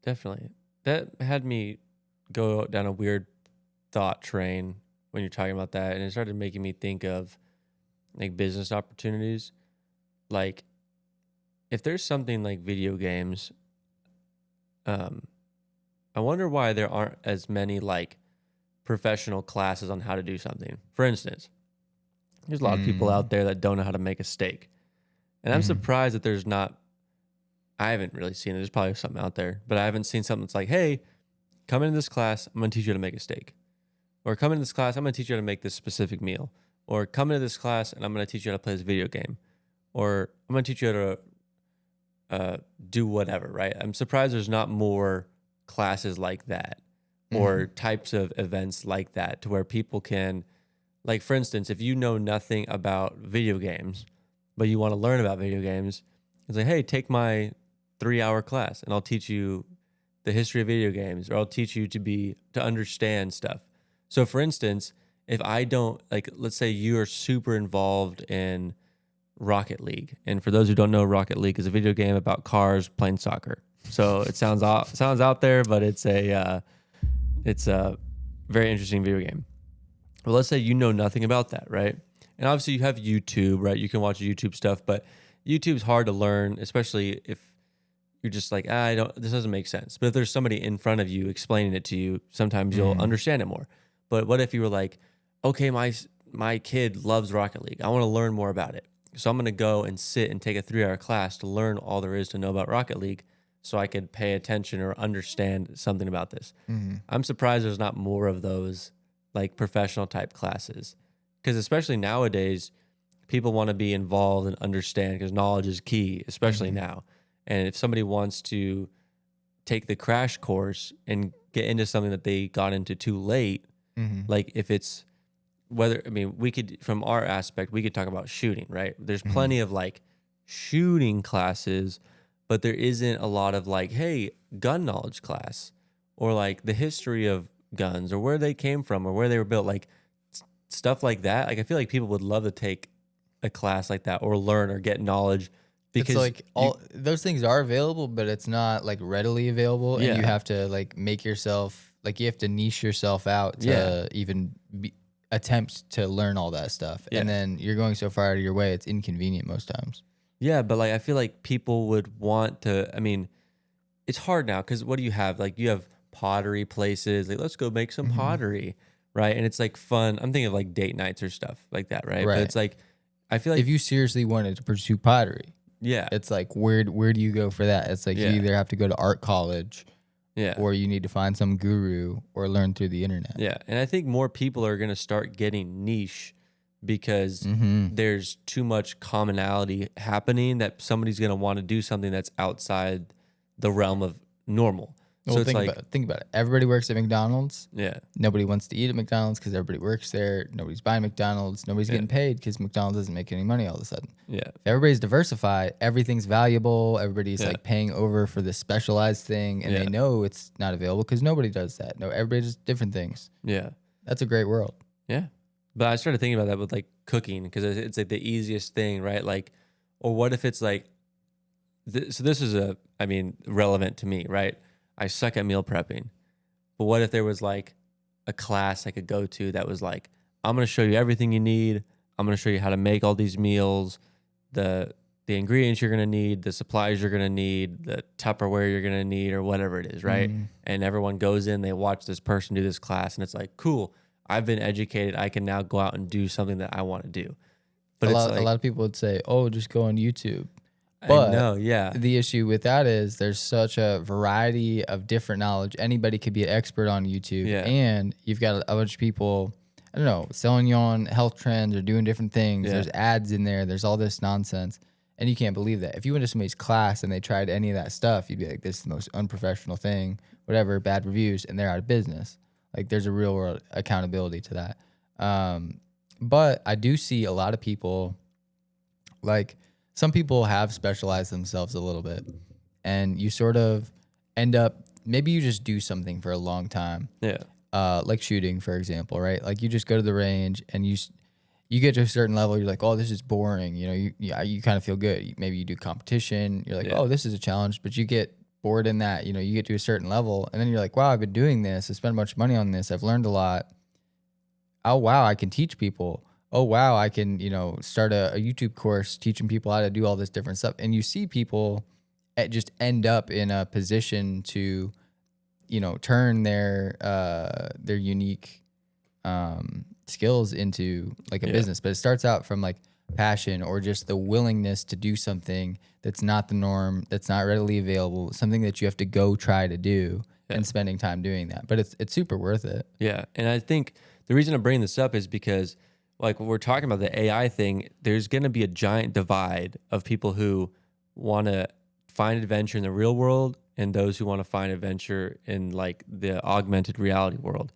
Definitely. That had me go down a weird thought train when you're talking about that, and it started making me think of like business opportunities. Like if there's something like video games, I wonder why there aren't as many like professional classes on how to do something. For instance, there's a lot of people out there that don't know how to make a steak, and I'm surprised that there's not. I haven't really seen it. There's probably something out there, but I haven't seen something that's like, hey, come into this class, I'm going to teach you how to make a steak. Or come into this class, I'm going to teach you how to make this specific meal. Or come into this class, and I'm going to teach you how to play this video game. Or I'm going to teach you how to do whatever, right? I'm surprised there's not more classes like that or types of events like that to where people can, like, for instance, if you know nothing about video games, but you want to learn about video games, it's like, hey, take my 3-hour class, and I'll teach you the history of video games, or I'll teach you to understand stuff. So for instance, if I don't, like, let's say you are super involved in Rocket League. And for those who don't know, Rocket League is a video game about cars playing soccer. So it sounds out there, but it's a very interesting video game. Well, let's say you know nothing about that, right? And obviously you have YouTube, right? You can watch YouTube stuff, but YouTube's hard to learn, especially if you're just like, this doesn't make sense. But if there's somebody in front of you explaining it to you, sometimes you'll understand it more. But what if you were like, okay, my kid loves Rocket League. I want to learn more about it. So I'm going to go and sit and take a 3-hour class to learn all there is to know about Rocket League so I could pay attention or understand something about this. I'm surprised there's not more of those like professional type classes. Because especially nowadays, people want to be involved and understand because knowledge is key, especially now. And if somebody wants to take the crash course and get into something that they got into too late, like if it's we could, from our aspect, we could talk about shooting, right? There's plenty of like shooting classes, but there isn't a lot of like, hey, gun knowledge class or like the history of guns or where they came from or where they were built, like stuff like that. Like I feel like people would love to take a class like that or learn or get knowledge. Because it's like those things are available, but it's not like readily available, and you have to like make yourself, like you have to niche yourself out to even attempt to learn all that stuff. And then you're going so far out of your way, it's inconvenient most times. Yeah, but like I feel like people would want to, I mean, it's hard now because what do you have? Like you have pottery places, like let's go make some pottery, right? And it's like fun. I'm thinking of like date nights or stuff like that, right? But it's like, I feel like if you seriously wanted to pursue pottery, it's like where do you go for that? It's like you either have to go to art college, or you need to find some guru or learn through the internet. Yeah, and I think more people are going to start getting niche because there's too much commonality happening that somebody's going to want to do something that's outside the realm of normal. Well, so think about it. Everybody works at McDonald's. Yeah. Nobody wants to eat at McDonald's because everybody works there. Nobody's buying McDonald's. Nobody's getting paid because McDonald's doesn't make any money all of a sudden. Yeah. If everybody's diversified, everything's valuable. Everybody's like paying over for this specialized thing, and they know it's not available because nobody does that. No, everybody does different things. Yeah. That's a great world. Yeah. But I started thinking about that with like cooking because it's like the easiest thing, right? Like, or what if it's like, so this is relevant to me, right? I suck at meal prepping. But what if there was like a class I could go to that was like, I'm going to show you everything you need. I'm going to show you how to make all these meals, the ingredients you're going to need, the supplies you're going to need, the Tupperware you're going to need, or whatever it is, right? And everyone goes in, they watch this person do this class, and it's like, cool, I've been educated. I can now go out and do something that I want to do. But a lot of people would say, oh, just go on YouTube. But I know, yeah. The issue with that is there's such a variety of different knowledge. Anybody could be an expert on YouTube. Yeah. And you've got a bunch of people, I don't know, selling you on health trends or doing different things. Yeah. There's ads in there. There's all this nonsense. And you can't believe that. If you went to somebody's class and they tried any of that stuff, you'd be like, this is the most unprofessional thing, whatever, bad reviews, and they're out of business. Like, there's a real world accountability to that. But I do see a lot of people, like, some people have specialized themselves a little bit, and you sort of end up, maybe you just do something for a long time. Yeah. Like shooting, for example, right? Like, you just go to the range and you get to a certain level, you're like, oh, this is boring. You know, you kind of feel good. Maybe you do competition. You're like, oh, this is a challenge, but you get bored in that. You know, you get to a certain level, and then you're like, wow, I've been doing this. I spent a bunch of money on this. I've learned a lot. Oh, wow, I can teach people. Oh, wow, I can, you know, start a YouTube course teaching people how to do all this different stuff. And you see people just end up in a position to, you know, turn their unique skills into like a business. But it starts out from like passion or just the willingness to do something that's not the norm, that's not readily available, something that you have to go try to do and spending time doing that. But it's super worth it. Yeah. And I think the reason I'm bringing this up is because, like, when we're talking about the AI thing, there's going to be a giant divide of people who want to find adventure in the real world and those who want to find adventure in like the augmented reality world.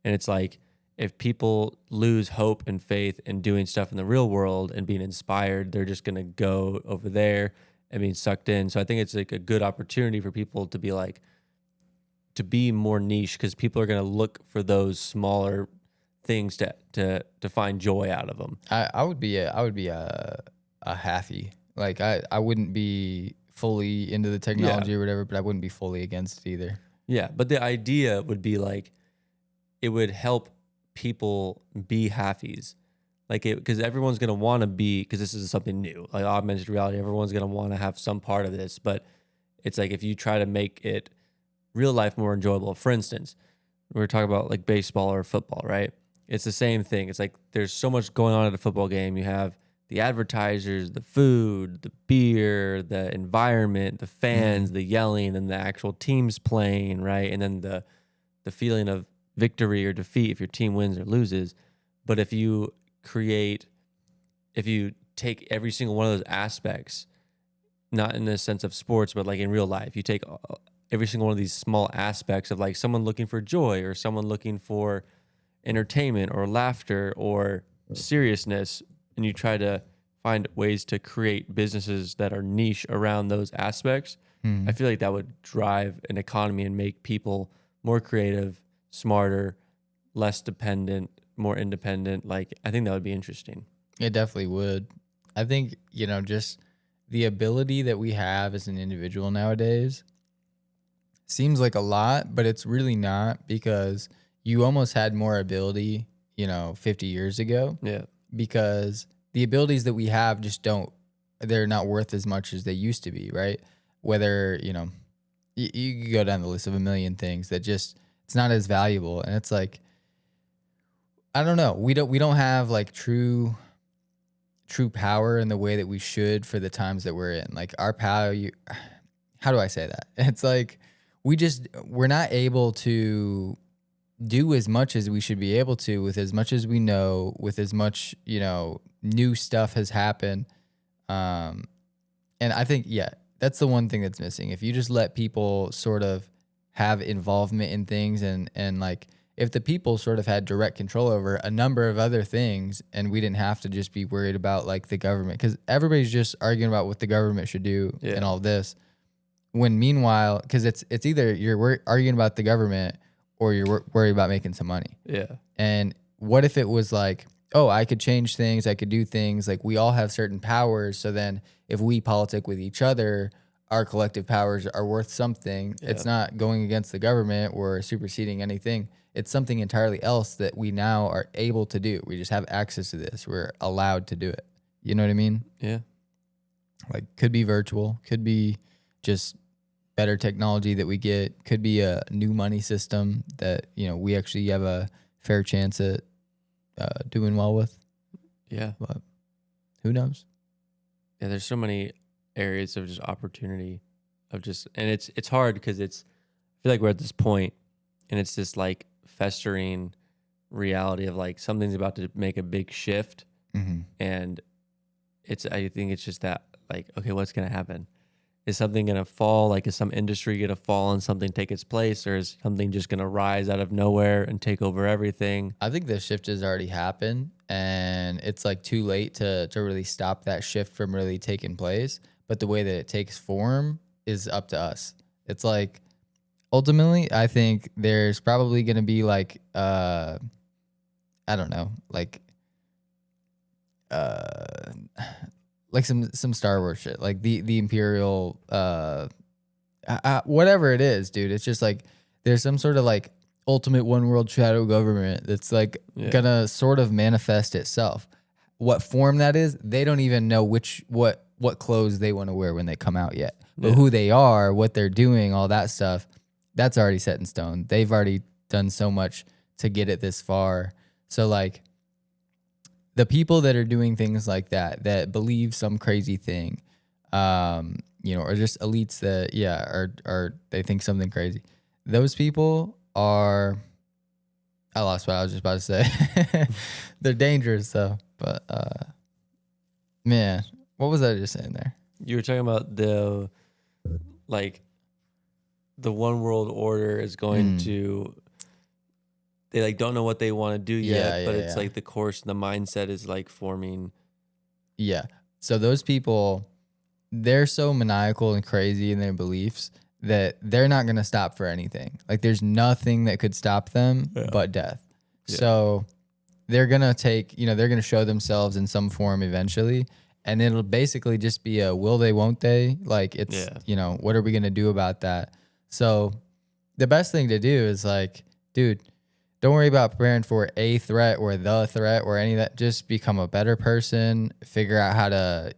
And it's like, if people lose hope and faith in doing stuff in the real world and being inspired, they're just going to go over there and being sucked in. So I think it's like a good opportunity for people to be like, to be more niche, because people are going to look for those smaller things to find joy out of them. I would be a halfy. Like, I wouldn't be fully into the technology or whatever, but I wouldn't be fully against it either. Yeah, but the idea would be like, it would help people be halfies. Like, because everyone's going to want to be, because this is something new, like augmented reality, everyone's going to want to have some part of this. But it's like, if you try to make it real life more enjoyable, for instance, we're talking about like baseball or football, right? It's the same thing. It's like, there's so much going on at a football game. You have the advertisers, the food, the beer, the environment, the fans, the yelling, and the actual teams playing, right? And then the feeling of victory or defeat if your team wins or loses. But if you take every single one of those aspects, not in the sense of sports, but like in real life, you take every single one of these small aspects of like someone looking for joy or someone looking for entertainment or laughter or seriousness, and you try to find ways to create businesses that are niche around those aspects, I feel like that would drive an economy and make people more creative, smarter, less dependent, more independent. Like, I think that would be interesting. It definitely would. I think, you know, just the ability that we have as an individual nowadays seems like a lot, but it's really not, because you almost had more ability, you know, 50 years ago. Yeah. Because the abilities that we have just they're not worth as much as they used to be, right? Whether, you know, you could go down the list of a million things that just, it's not as valuable. And it's like, I don't know. We don't have like true power in the way that we should for the times that we're in. Like, our power, how do I say that? It's like, we're not able to do as much as we should be able to with as much as we know, with as much, you know, new stuff has happened. And I think, that's the one thing that's missing. If you just let people sort of have involvement in things, and like, if the people sort of had direct control over a number of other things, and we didn't have to just be worried about like the government, because everybody's just arguing about what the government should do and all this. When meanwhile, because it's either you're arguing about the government or you're worried about making some money. Yeah. And what if it was like, oh, I could change things, I could do things, like we all have certain powers, so then if we politic with each other, our collective powers are worth something. Yeah. It's not going against the government or superseding anything. It's something entirely else that we now are able to do. We just have access to this. We're allowed to do it. You know what I mean? Yeah. Like, could be virtual, could be just better technology that we get, could be a new money system that, you know, we actually have a fair chance at doing well with. Yeah. But who knows? Yeah. There's so many areas of just opportunity of just, and it's hard because I feel like we're at this point and it's this like festering reality of like something's about to make a big shift. Mm-hmm. And I think it's just that like, okay, what's going to happen? Is something going to fall? Like, is some industry going to fall and something take its place? Or is something just going to rise out of nowhere and take over everything? I think the shift has already happened and it's like too late to really stop that shift from really taking place. But the way that it takes form is up to us. It's like, ultimately, I think there's probably going to be like, I don't know, like some Star Wars shit, like the Imperial, whatever it is, dude. It's just like there's some sort of like ultimate one world shadow government that's like gonna sort of manifest itself. What form that is, they don't even know what clothes they want to wear when they come out yet. But who they are, what they're doing, all that stuff, that's already set in stone. They've already done so much to get it this far. So like, the people that are doing things like that believe some crazy thing, you know, or just elites that, are they think something crazy. Those people are, I lost what I was just about to say. They're dangerous though. But, man, what was I just saying there? You were talking about the one world order is going to, they like don't know what they want to do yet, but it's like the course, the mindset is like forming. Yeah. So those people, they're so maniacal and crazy in their beliefs that they're not going to stop for anything. Like there's nothing that could stop them but death. Yeah. So they're going to they're going to show themselves in some form eventually. And it'll basically just be a will they, won't they? Like it's, what are we going to do about that? So the best thing to do is like, dude, don't worry about preparing for a threat or the threat or any of that. Just become a better person, figure out how to,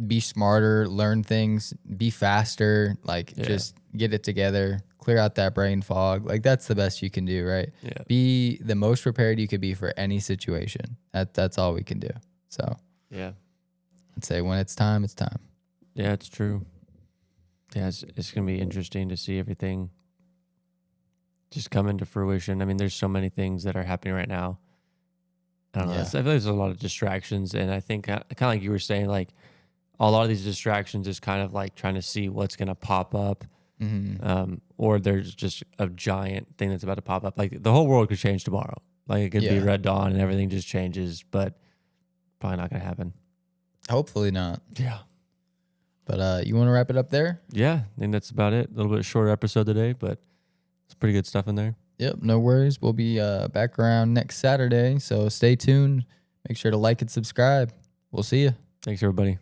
be smarter, learn things, be faster, just get it together, clear out that brain fog. Like that's the best you can do, right? Yeah. Be the most prepared you could be for any situation. That's all we can do. So yeah, I'd say when it's time, it's time. Yeah, it's true. Yeah, it's going to be interesting to see everything just come into fruition. I mean, there's so many things that are happening right now. I don't know. I feel like there's a lot of distractions. And I think kind of like you were saying, like a lot of these distractions is kind of like trying to see what's going to pop up. Mm-hmm. Or there's just a giant thing that's about to pop up. Like the whole world could change tomorrow. Like it could be Red Dawn and everything just changes, but probably not going to happen. Hopefully not. Yeah. But you want to wrap it up there? Yeah, I think that's about it. A little bit shorter episode today, but it's pretty good stuff in there. Yep, no worries. We'll be back around next Saturday, so stay tuned. Make sure to like and subscribe. We'll see you. Thanks, everybody.